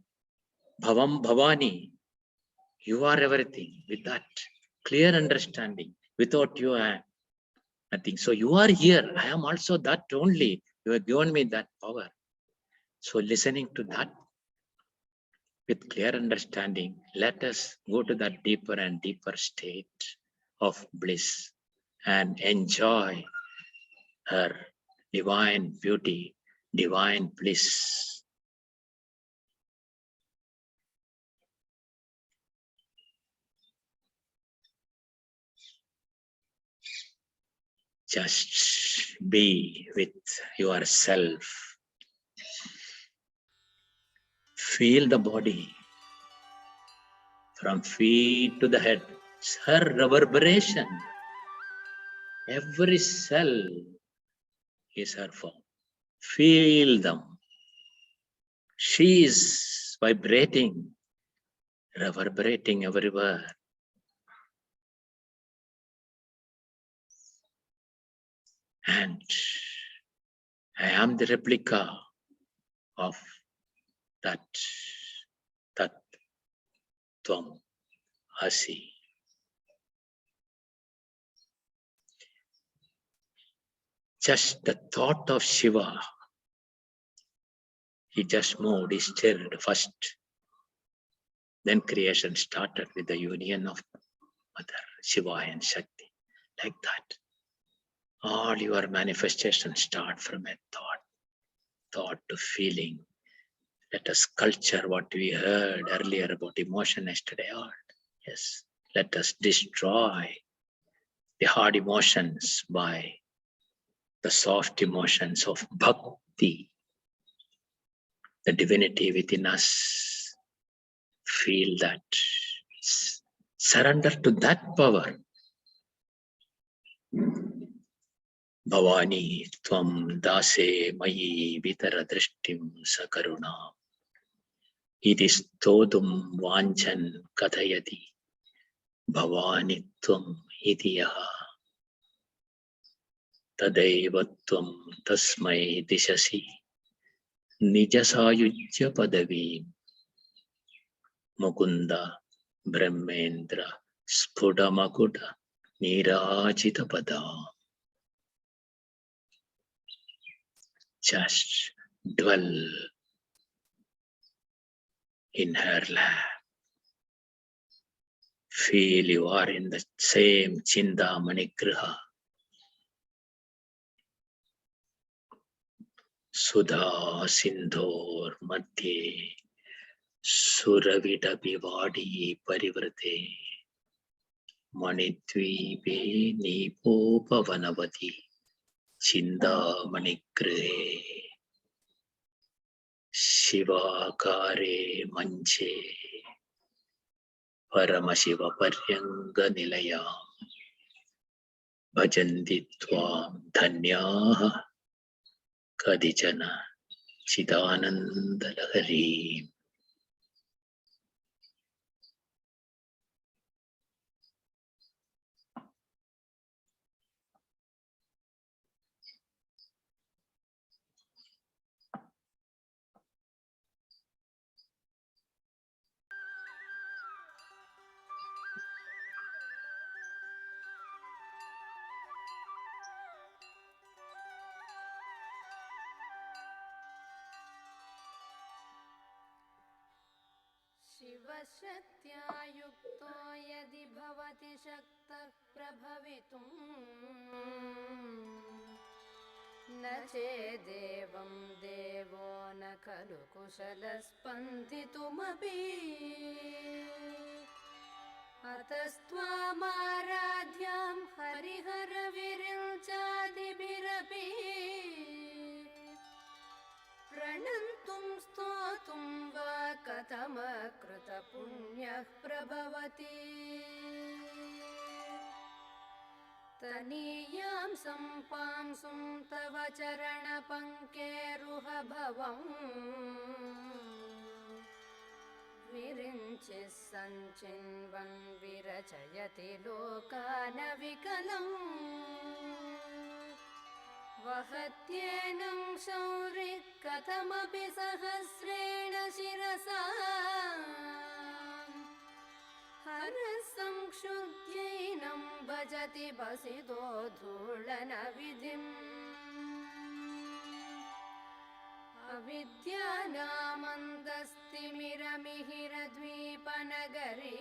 bhavam bhavani, you are everything. With that clear understanding, without you, nothing. So you are here. I am also that only. You have given me that power. So listening to that with clear understanding, let us go to that deeper and deeper state of bliss and enjoy her divine beauty, divine bliss. Just be with yourself. Feel the body from feet to the head. It's her reverberation. Every cell is her form. Feel them. She is vibrating, reverberating everywhere. And I am the replica of that Tvam Asi. Just the thought of Shiva, he just moved, he stirred first. Then creation started with the union of Mother, Shiva and Shakti. Like that. All your manifestations start from a thought to feeling. Let us culture what we heard earlier about emotion yesterday. Yes, let us destroy the hard emotions by the soft emotions of bhakti, the divinity within us. Feel that. Surrender to that power. Bhavani tvam dase mayi vitara drishtim sakaruna. Iti stodum vanchan kathayati. Bhavani tvam iti yaha. Tadeva tvam tasmai dishasi. Nijasayujya padavi. Mukunda Brahmendra Spudamakuda Nirajita Pada. Just dwell in her lap. Feel you are in the same Chindamani Griha. Sudha Sindhor Madhye Suravita Bivadi Parivrate Manidvipe Nipopa Vanavati Chindamani Grihe Shivakare Manche Paramashiva Paryanga Nilaya Bhajanti Tvam Dhanyaha Kadijana Chidananda Lahari. शिवशक्त्या युक्तो यदि भवति शक्तः प्रभवितुम् न चेदेवं देवो न खलु कुशलस्पन्दितुमपि अतस्त्वामाराध्यां हरिहरविरिञ्चादिभिरपि प्रणन्तुं स्तोतुं वा कथमकृतपुण्यः प्रभवति तनीयां सम्पांसुं तव चरणपङ्केरुहभवम् विरिञ्चिः सञ्चिन्वन् विरचयति लोकानविकलम् वहत्येनं शौरिः कथमपि सहस्रेण शिरसा हरः संक्षुद्यैनं भजति बसितो धूळनविधिम् अविद्यानामन्दस्तिमिरमिहिरद्वीपनगरी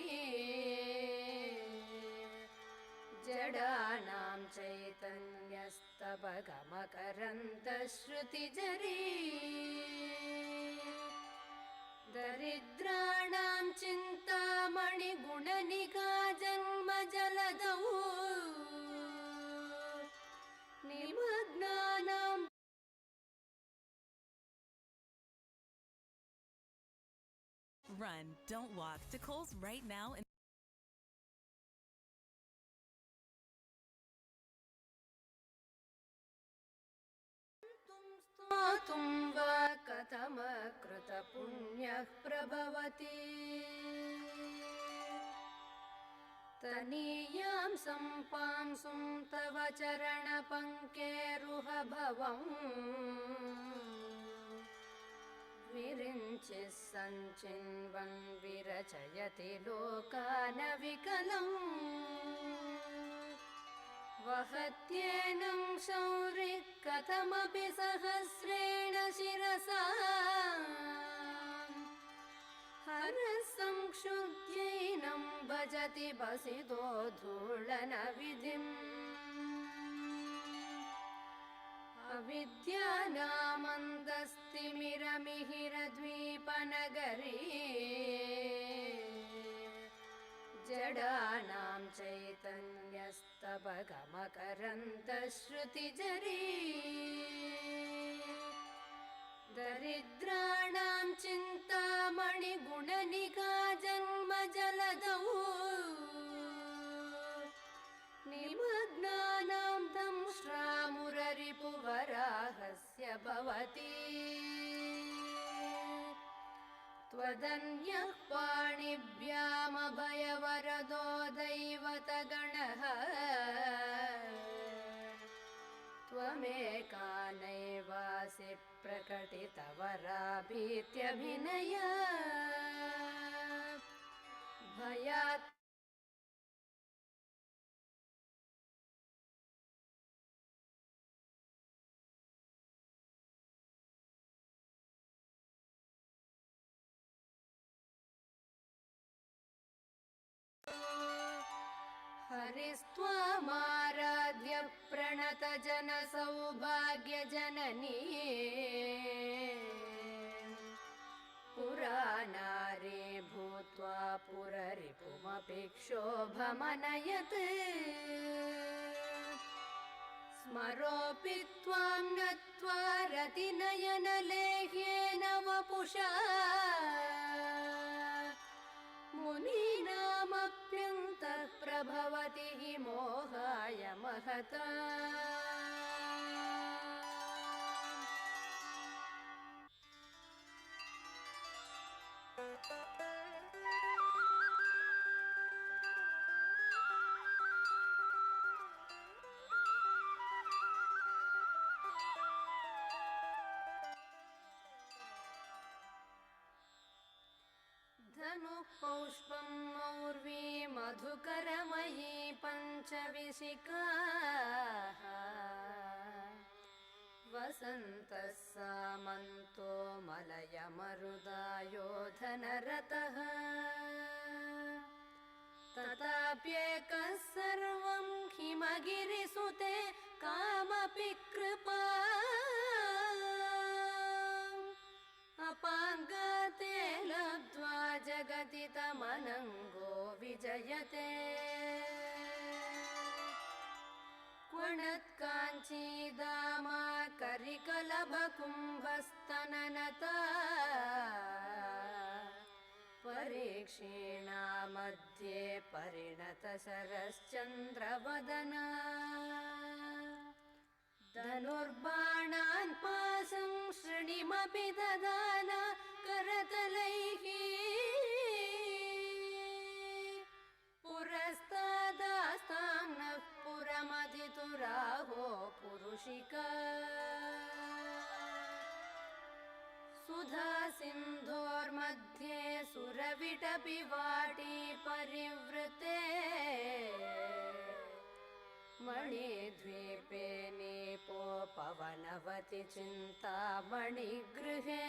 जडानां चैतन्यस्तबकमकरन्दश्रुतिजरी दरिद्राणां चिन्तामणिगुणनिका जन्मजलदौ निमग्नानां Run, don't walk. To Kohl's right now. स्तोतुं वा कथमकृतपुण्यः प्रभवति तनीयां सम्पांसुं तव चरणपङ्केरुहभवम् विरिञ्चिः सञ्चिन्वन् विरचयति लोकानविकलम् वहत्येनं शौरिः कथमपि सहस्रेण शिरसा हरः संक्षुद्यैनं भजति बसितो धूळनविधिम् अविद्यानामन्दस्तिमिरमिहिरद्वीपनगरी जडानां चैतन्यस्तबकमकरन्दश्रुतिजरी दरिद्राणां चिन्तामणिगुणनिका जन्मजलदौ निमग्नानां दंष्ट्रामुररिपुवराहस्य भवति त्वदन्यः पाणिभ्यामभयवरदो दैवतगणः त्वमेका नैवासि प्रकटितवराभीत्यभिनय भयात् हरिस्त्वामाराध्य प्रणतजनसौभाग्यजननी पुरानारी भूत्वा पुररिपुमपि क्षोभमनयत् स्मरोऽपि त्वां नत्वा रतिनयनलेह्येन वपुषा मुनीनामप्यन्तः प्रभवति हि मोहाय महता धनुः पौष्पं मौर्वी मधुकरमयी पञ्चविशिखाः वसन्तः सामन्तो मलयमरुदायो धनरतः तथाप्येकः सर्वं हिमगिरिसुते कामपि कृपा अपाङ्गते लब्ध्वा जगति तमनङ्गो विजयते क्वणत्काञ्चीदामा करिकलभकुम्भस्तननता परीक्षीणा मध्ये परिणतशरश्चन्द्रवदना धनुर्बाणान् पाशं श्रेणिमपि ददान करतलैः पुरस्तादास्तां नः पुरमधितुराहो पुरुषिका सुधा सिन्धोर्मध्ये सुरविटपि वाटी परिवृते मणिद्वीपे नीपोपवनवति चिन्तामणिगृहे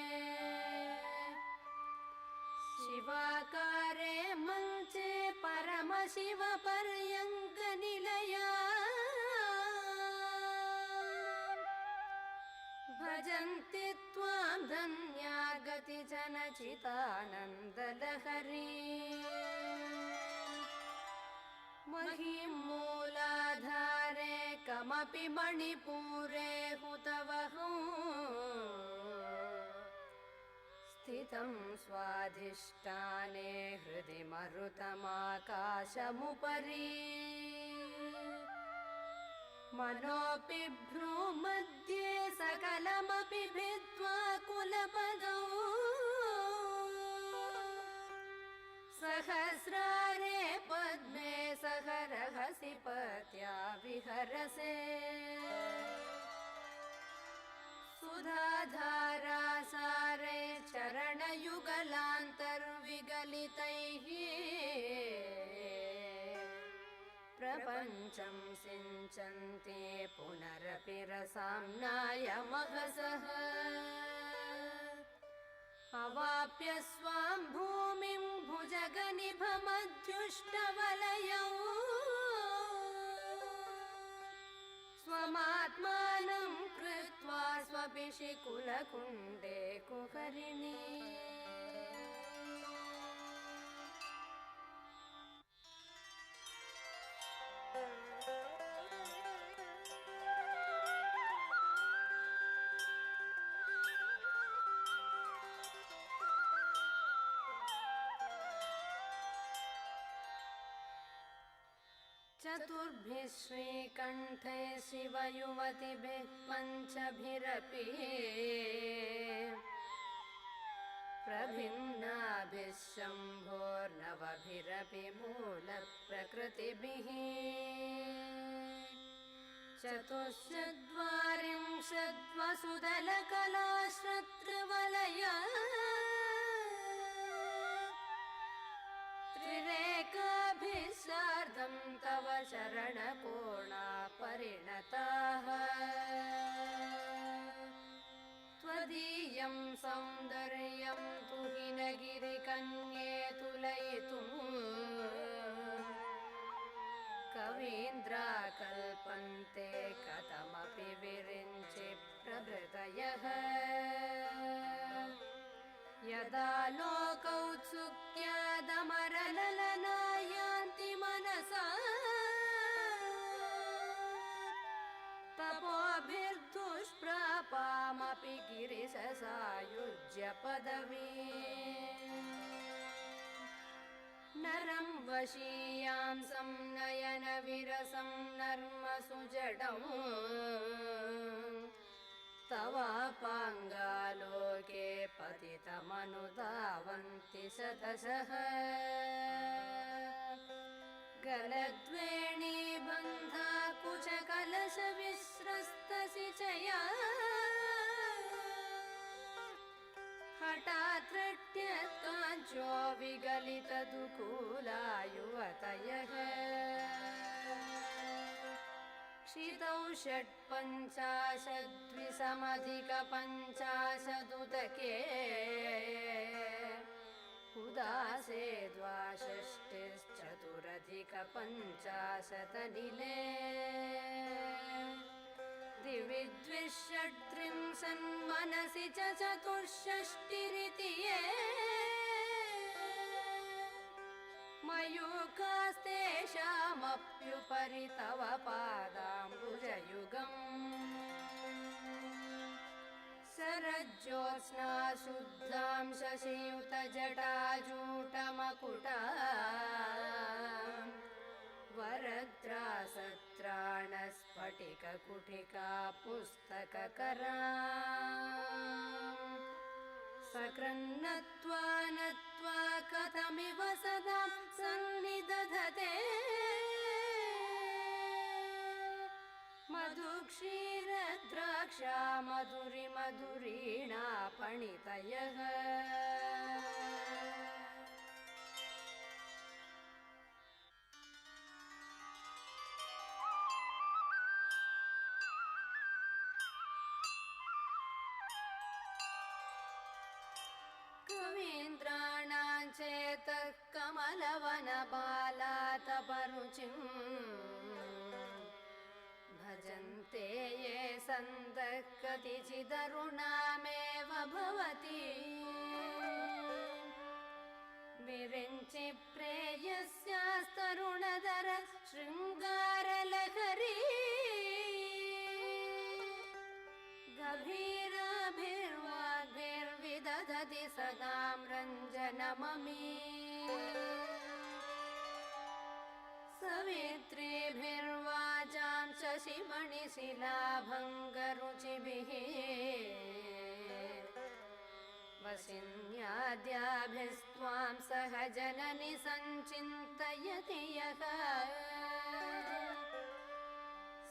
शिवाकारे मञ्चे परमशिवपर्यङ्कनिलया भजन्ति त्वां धन्या गतिजनचितानन्दलहरी महीं मूलाधारे कमपि मणिपूरे हुतवहं स्थितं स्वाधिष्ठाने हृदि मरुतमाकाशमुपरि मनोऽपि भ्रूमध्ये सकलमपि भिद्वा कुलपदौ सहस्रारे पद्मे सहरहसि पत्या विहरसे सुधाधारासारे च प्रपञ्चं सिञ्चन्ति पुनरपि रसाम्नाय महसः अवाप्य स्वां भूमिं भुजगनिभमध्युष्टवलयौ स्वमात्मानं कृत्वा स्वपिशिकुलकुण्डे कुहरिणी चतुर्भिः श्रीकण्ठैः शिवयुवतिभिः पञ्चभिरपि प्रभिन्नाभिः शम्भोर्नवभिरपि मूलप्रकृतिभिः चतुश्चत्वारिंशद्वसुदलकलाश्रतृवलया त्रिरेकाभिः सार्धं तव शरणकोणा परिणताः त्वदीयं सौन्दर्यं तुहिनगिरिकन्ये तुलयितुम् कवीन्द्राकल्पन्ते कथमपि विरिञ्चि प्रभृतयः यदा लोकौत्सुक्यादमरललना यान्ति मनसा तपोभिर्दुष्प्रापामपि गिरिशसायुज्य पदवी नरं वशीयां संनयनविरसं नर्मसुजडम् तवापाङ्गालोके पतितमनुधावन्ति शतशः गलद्वेणीबन्धा कुचकलशविस्रस्तसिचया हठात् रट्यत्काञ्चो विगलितदुकूला युवतयः क्षितौ षट्पञ्चाशद्विसमधिकपञ्चाशदुदके उदासे द्वाषष्टिश्चतुरधिकपञ्चाशतनिले दिवि द्विषट्त्रिंशन्मनसि च चतुष्षष्टिरिति ये मयूखास्तेषामप्युपरि तव पादाम्बुजयुगम् शरज्योत्स्ना शुद्धां शशियुतजटाजूटमकुटा वरद्रासत्राणस्फटिककुटिका पुस्तककरा सकृन्नत्वा नत्वा कथमिव सदा सन्निदधते मधुक्षीरद्राक्षा मधुरिमधुरीणा पणितयः कवीन्द्राणां चेतः कमलवनबालातपरुचिम् भजन्ते ये सन्तः कतिचिदरुणामेव भवति विरिञ्चि प्रेयस्यास्तरुणधर शृङ्गारलहरी गभीराभिर्वाग्भिर्विदधति सदां रञ्जनममी सवित्रीभिर्वाचां शशिमणिशिलाभङ्गरुचिभिः वसिन्याद्याभिस्त्वां सह जननि सञ्चिन्तयति यः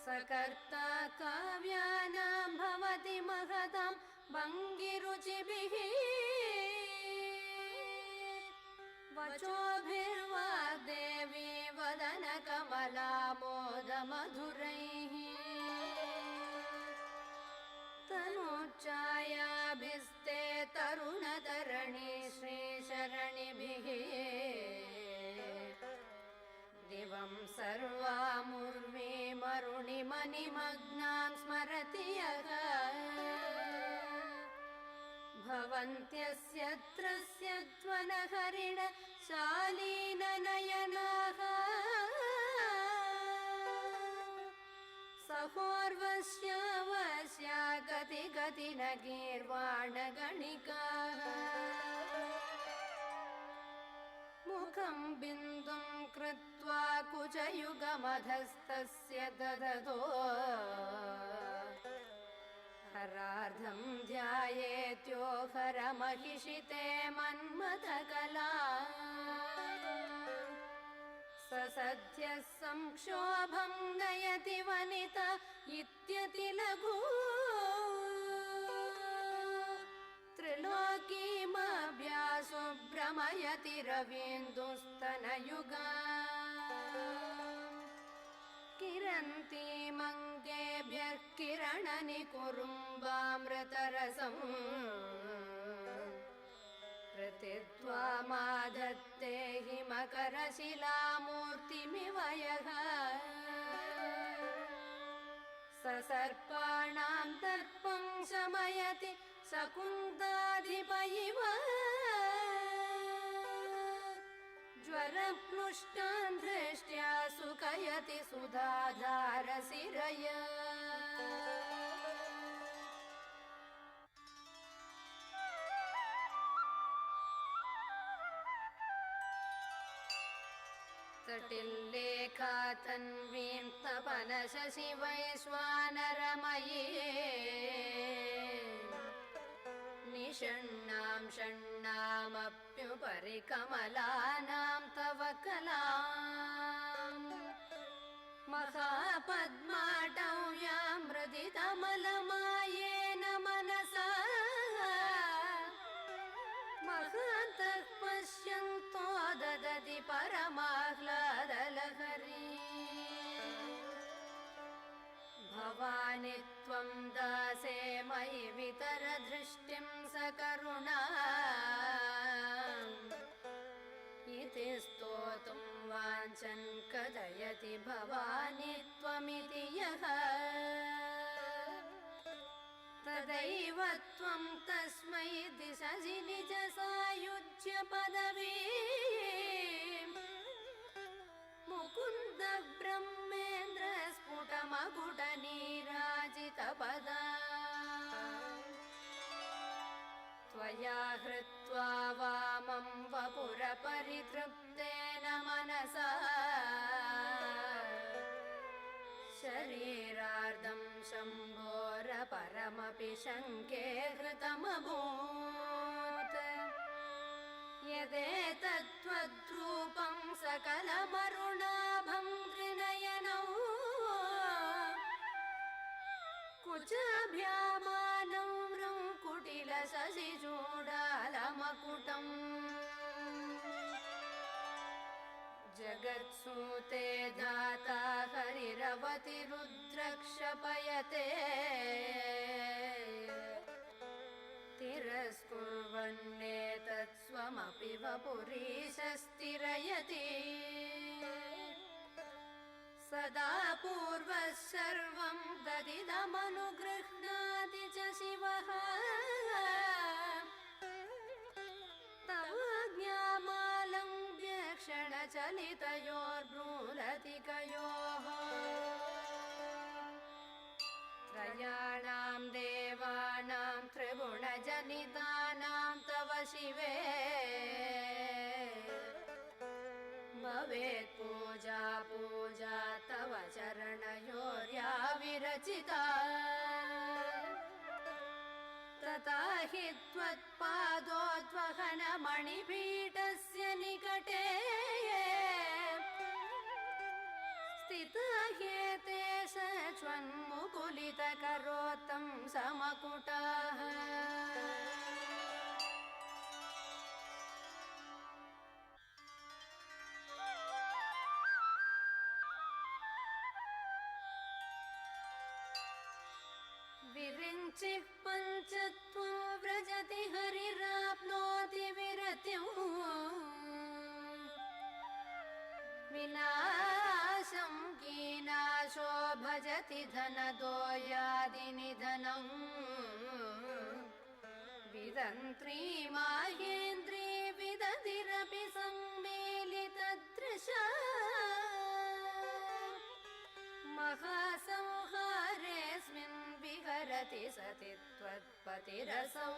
सकर्ता काव्यानां भवति महतां भङ्गिरुचिभिः वचोभिर्वाग्देवी वदनकमलां कमलामोदमधुरैः तनूच्चायाभिस्ते तरुणतरणि श्रीशरणिभिः दिवं सर्वामुर्वीमरुणिमनिमग्नां स्मरति यः भवन्त्यस्य त्रस्य त्वनहरिण शालीननयनाः सहोर्वश्यावश्या गति गति न गीर्वाणगणिकाः मुखं बिन्दुं कृत्वा कुचयुगमधस्तस्य ददतो हरार्धं ध्यायेत्यो हरमहिषिते मन्मथकला ससध्यः संक्षोभं नयति वनिता इत्यतिलघु त्रिलोकीमभ्यासो भ्रमयति रवीन्दुस्तनयुगा किरन्तीमङ्गेभ्यः किरणनिकुरुम्बामृतरसम् प्रतित्वामाधत्ते हिमकरशिलामूर्तिमिव यः ससर्पाणां दर्पं शमयति शकुन्ताधिप इव ज्वरप्लुष्टान् दृष्ट्या सुखयति सुधाधारशिरया तटिल्लेखा तन्वीं तपनशशिवैश्वानरमयी निषण्णां षण्णामप्युपरि कमलानां तव कलाम् महापद्माटौ यां मृदितमलमायेन मनसा महान्तः पश्यन्तो ददति परमाह्लादलहरी भवानि त्वं दासे मयि वितरदृष्टिं सकरुणा इति स्तोतुं वाञ्छन् कथयति भवानि त्वमिति यः तदैव त्वं तस्मै दिशसि निज सायुज्य पदवी मुकुन्द ब्रह्मेन्द्र स्फुटमकुटनीराजितपदा त्वया हृत्वा वामं वपुरपरितृप्तेन मनसा शरीरार्धं शम्भोरपरमपि शङ्के हृतमभूत् यदेतत्त्वद्रूपं सकलमरुणाभं त्रिनयनौ कुचाभ्यामानं कुटिलशशिचूडालमकुटम् जगत्सूते धाता हरिरवति रुद्रक्षपयते तिरस्कुर्वन्नेतत्स्वमपि वपुरीशस्तिरयति सदा पूर्वः सर्वं ददिदमनुगृह्णाति च शिवः तवाज्ञामालम्ब्य क्षणचलितयोर्भ्रूलतिकयोः त्रयाणां देवानां त्रिगुणजनितानां तव शिवे भवेत् पूजा पूजा तव चरणयोर्या विरचिता तथा हि त्वत्पादोद्वहनमणिपीठस्य निकटे स्थिता ह्येते सच्वन्मुकुलितकरोत्तं समकुटाः विरिञ्चिः पञ्चत्वं व्रजति हरिराप्नोति विरतिं विनाशं कीनाशो भजति धनदो यादि निधनम् विदन्त्री माहेन्द्री विदतिरपि सम्मेलितदृशा महासंहारेऽस्मिन् विहरति सति त्वत्पतिरसौ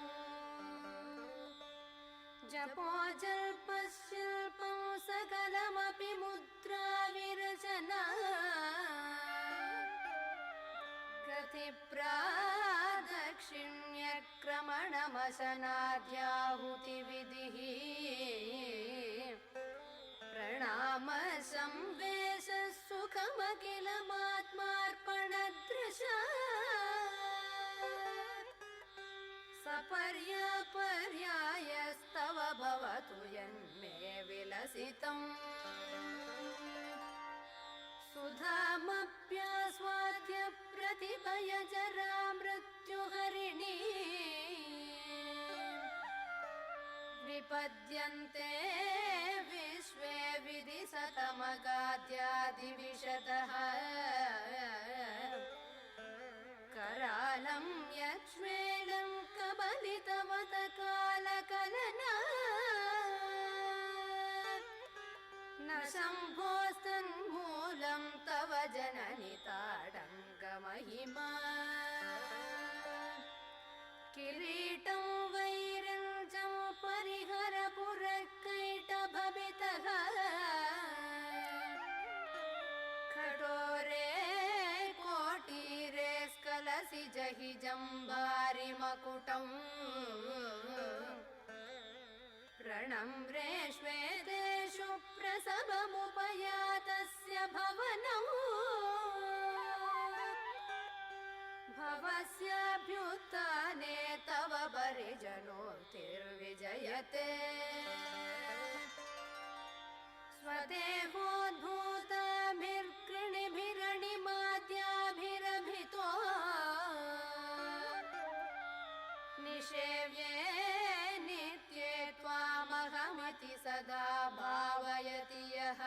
जपो जल्पशिल्पं सकलमपि मुद्रा विरचना प्रतिप्रादक्षिण्यक्रमणमशनाद्याहुतिविधिः प्रणाम संवेश सुखमखिलमात्मार्पणदृशा सपर्यापर्यायस्तव भवतु यन्मे विलसितम् सुधामप्यास्वाद्य प्रतिभयजरा मृत्युहरिणी विपद्यन्ते विश्वे विदिशतमगाद्यादिविशतः करालं यक्ष्मेलं कबलितवत कालकलना न शम्भोस्तन्मूलं तव जननि ताडङ्गमहिमा किरीटं वैरञ्चं परिहर पुरकैटभवितः खटोरे कोटीरे स्खलसि जहि जम्बारिमकुटम् प्रणम्रेष्वेदेषु प्रसवमुपयातस्य भवनम् भवस्याभ्युत्थाने तव परिजनोतिर्विजयते स्वदेहोद्भूताभिर्कृणिभिरणिमाद्याभिरभितो निषेव्ये नित्ये त्वामहमिति सदा भावयति यः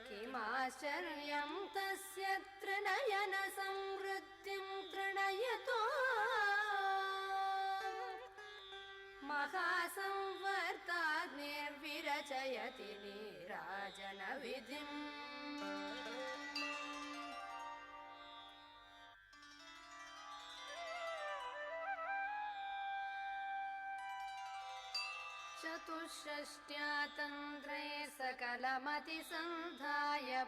किमाश्चर्यं तस्य त्रिनयन संवृत्तिं तृणयतो महासंवर्ताग्निर्विरचयति नीराजनविधिम् चतुष्षष्ट्या तन्द्रे सकलमतिसन्धाय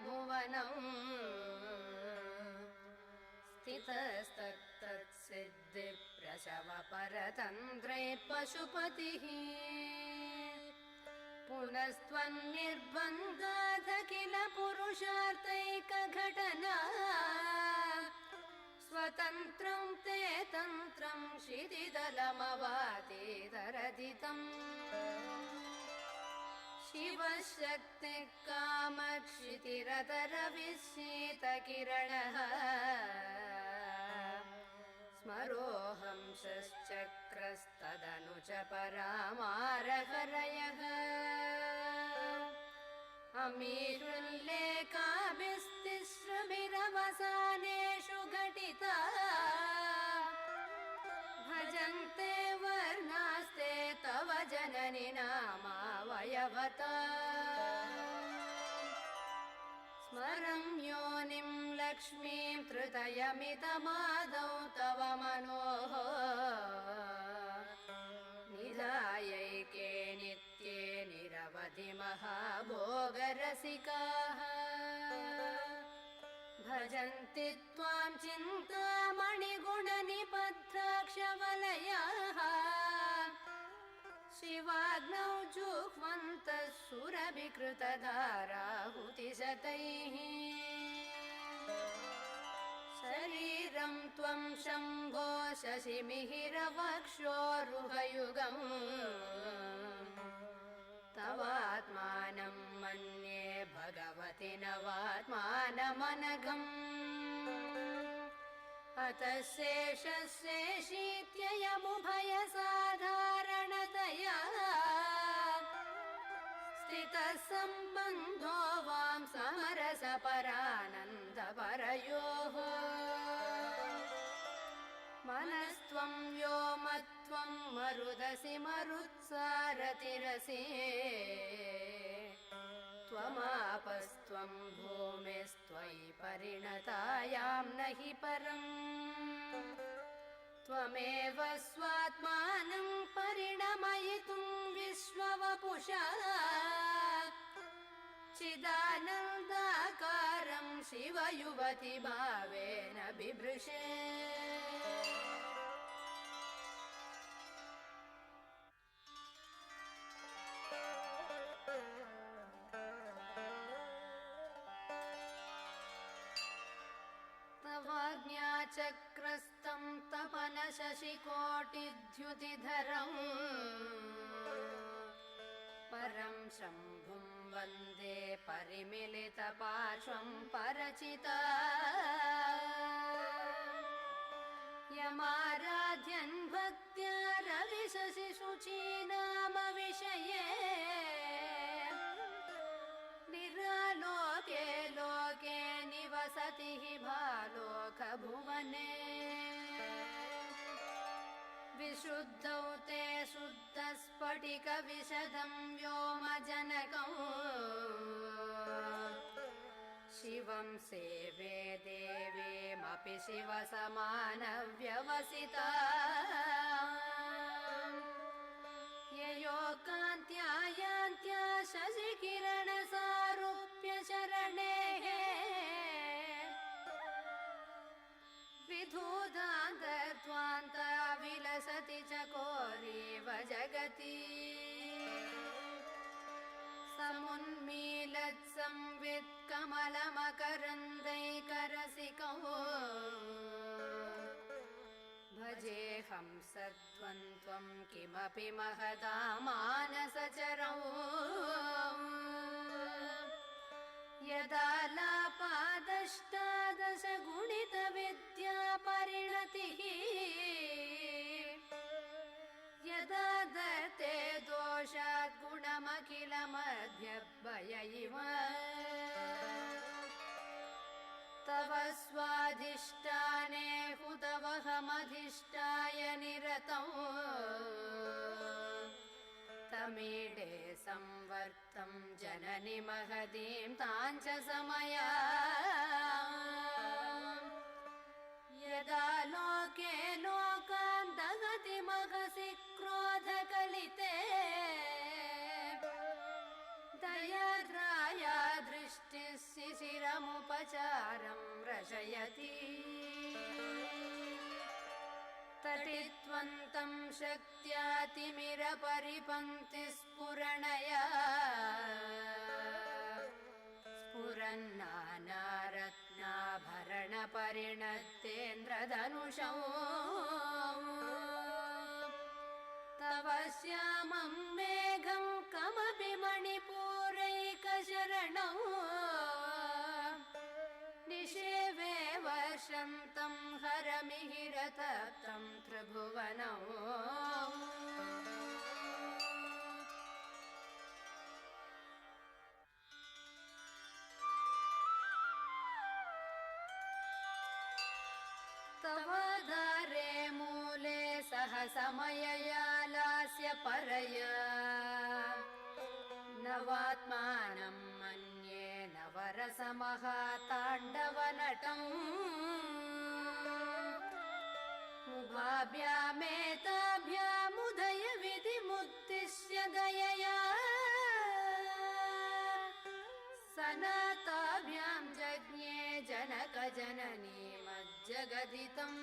भुवनम् स्थितस्तत्तत्सिद्धिप्रसवपरतन्द्रे पशुपतिः पुनस्त्वन्निर्बन्धादखिल पुरुषार्थैकघटना स्वतन्त्रं ते तन्त्रं क्षितिदलमवातीतरदितम् शिवशक्तिः कामक्षितिरतरविशीतकिरणः स्मरोऽहं शश्चक्रस्तदनु च परामारहरयः अमीरुल्लेखाभिस्तिस्रभिरवसानेषु घटिता भजन्ते वर्णास्ते तव जननि नामावयवता स्मरं योनिं लक्ष्मीं तृतयमितमादौ तव मनोः निधायैके नित्ये निरवधि महाभोगरसिकाः भजन्ति त्वां चिन्तामणिगुणनिबद्धाक्षवलयाः शिवाग्नौ जुह्वन्तः सुरभिकृतधाराहुतिशतैः शरीरं त्वं शम्भो शशिमिहिरवक्षोरुहयुगम् तवात्मानं मन्ये भगवति नवात्मानमनघम् अतः शेषशेषीत्ययमुभयसाधारणतया स्थितः सम्बन्धो वां समरसपरानन्दपरयोः मनस्त्वं व्योमत्वं मरुदसि मरुत्सारतिरसि त्वमापस्त्वं भूमिस्त्वयि परिणतायां न हि परम् त्वमेव स्वात्मानं परिणमयितुं विश्ववपुषा चिदानन्दाकारं शिवयुवति भावेन बिभृशे तवाज्ञाचक्रस्तं तपनशशिकोटिद्युतिधरम् परं शम्भुं वन्दे परिमिलितपार्श्वं परचिता यमाराध्यन् भक्त्या रविशशिशुचीनाम विषये निरालोके लोके निवसति हि भालोकभुवने विशुद्धौ ते शुद्धस्फटिकविशदं व्योमजनकं शिवं सेवे देवीमपि शिवसमानव्यवसिता ययोकान्त्यायान्त्या शशिकिरणसारूप्य शरणेः विधूतान्तर्त्वान्ता विलसति चकोरीव जगति समुन्मीलत्संवित्कमलमकरन्दैकरसिकौ भजेऽहं सत्त्वं त्वं किमपि महदा मानसचरौ यदा लापादष्टादश गुणितविद्या परिणतिः यदा दत्ते दोषात् गुणमखिलमध्यभय इव तव स्वाधिष्ठाने हुतवहमधिष्ठाय निरतौ तमीडे संवर्तं जननि महदीं ताञ्च समया यदा लोके लोकान् दहति महसि क्रोधकलिते दयाद्राया दृष्टिः शिशिरमुपचारं रचयति तटित्वन्तं शक्त्यातिमिरपरिपङ्क्तिस्फुरणया स्फुरन्नानारत्नाभरणपरिणतेन्द्रधनुषौ तव श्यामं मेघं कमपि मणिपूरैकशरणौ निषेवे वर्षन्तं हरमिहिरतप्तं त्रिभुवनौ तव धारे मूले सह समयया लास्य परया नवात्मानं मन्ये नवरसमहाताण्डवनटम् उभाभ्यामेताभ्यामुदय विधिमुद्दिश्य दयया सनाताभ्यां जज्ञे जनकजननीमज्जगदितम्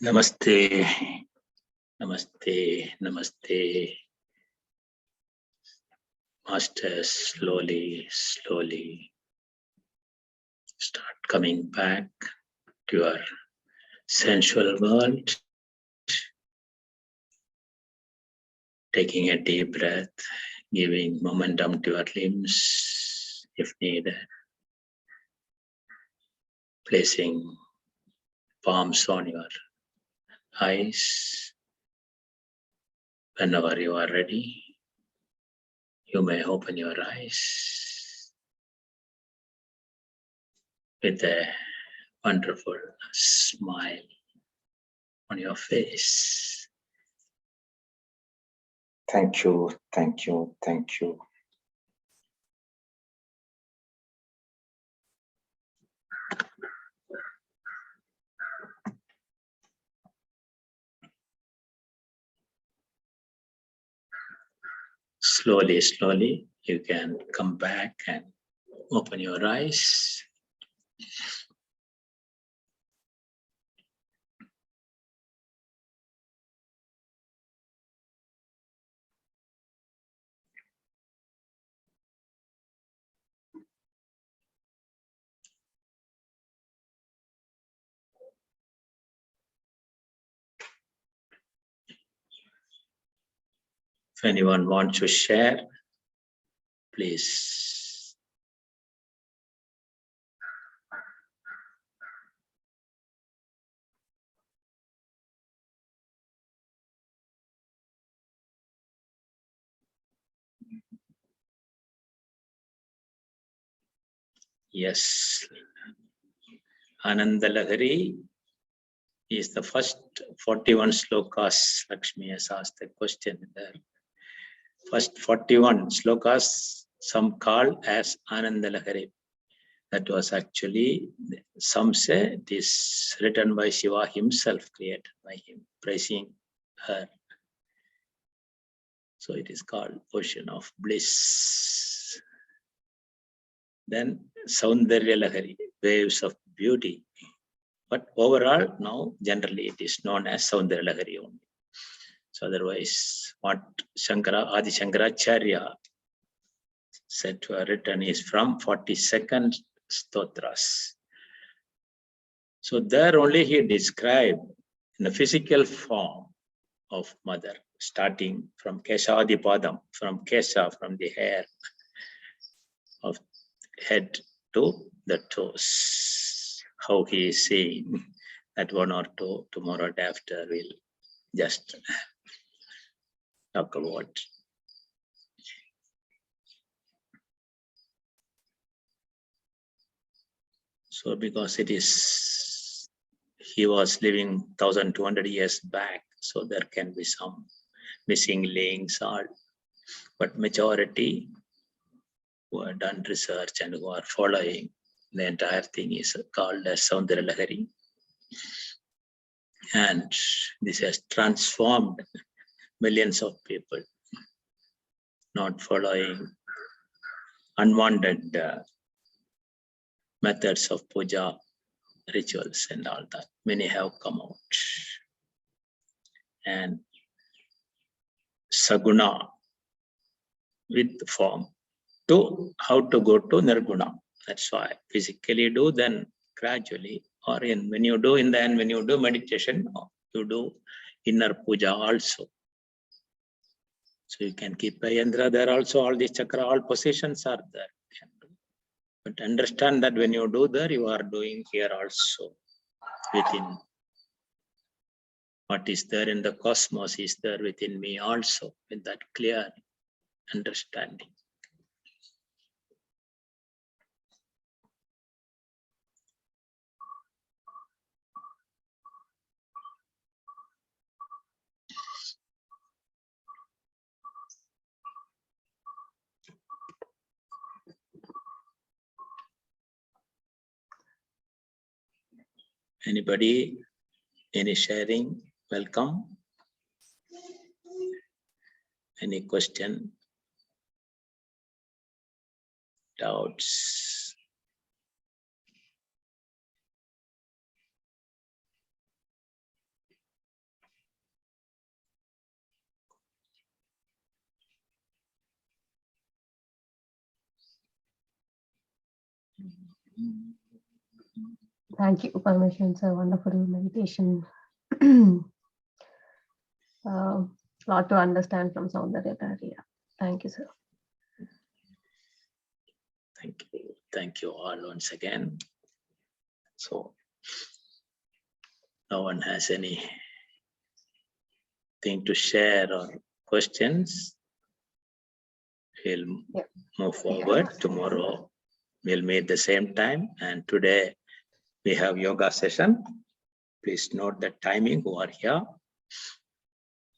Namaste, namaste, namaste. Masters, slowly, slowly start coming back to your sensual world. Taking a deep breath, giving momentum to your limbs if needed. Placing palms on your eyes. Whenever you are ready, you may open your eyes with a wonderful smile on your face. Thank you, thank you, thank you. Slowly, slowly, you can come back and open your eyes. If anyone wants to share, please. Yes, Ananda Lahari is the first 41 slokas. Lakshmi has asked the question there. First 41 slokas, some call as Ananda Lahari. That was actually, some say it is written by Shiva himself, created by him, praising her. So it is called Ocean of Bliss. Then Saundarya Lahari, waves of beauty. But overall, now generally it is known as Saundarya Lahari only. So otherwise, what Adi Shankaracharya said to have written is from 42nd stotras. So there only he described in the physical form of mother, starting from Keshadi Padam, from Kesha, from the hair of head to the toes. How he is seeing that one or two, tomorrow and after we'll just talk about. So because it is, he was living 1200 years back, so there can be some missing links, or, but majority who have done research and who are following the entire thing is called as Saundarya Lahari. And this has transformed millions of people, not following unwanted methods of puja, rituals and all that. Many have come out. And Saguna with form to how to go to Nirguna. That's why physically do, then gradually, or when you do in the end, when you do meditation, you do inner puja also. So you can keep a yandra there also, all these chakra, all positions are there. But understand that when you do there, you are doing here also. Within what is there in the cosmos is there within me also, with that clear understanding. Anybody, any sharing? Welcome. Any question? Doubts? Thank you, Parmeshwan sir. Wonderful meditation. Lot to understand from Soundarya. Thank you, sir. Thank you. Thank you all once again. So no one has any thing to share or questions. We'll move forward. Tomorrow we'll meet the same time, and today we have yoga session. Please note the timing who are here.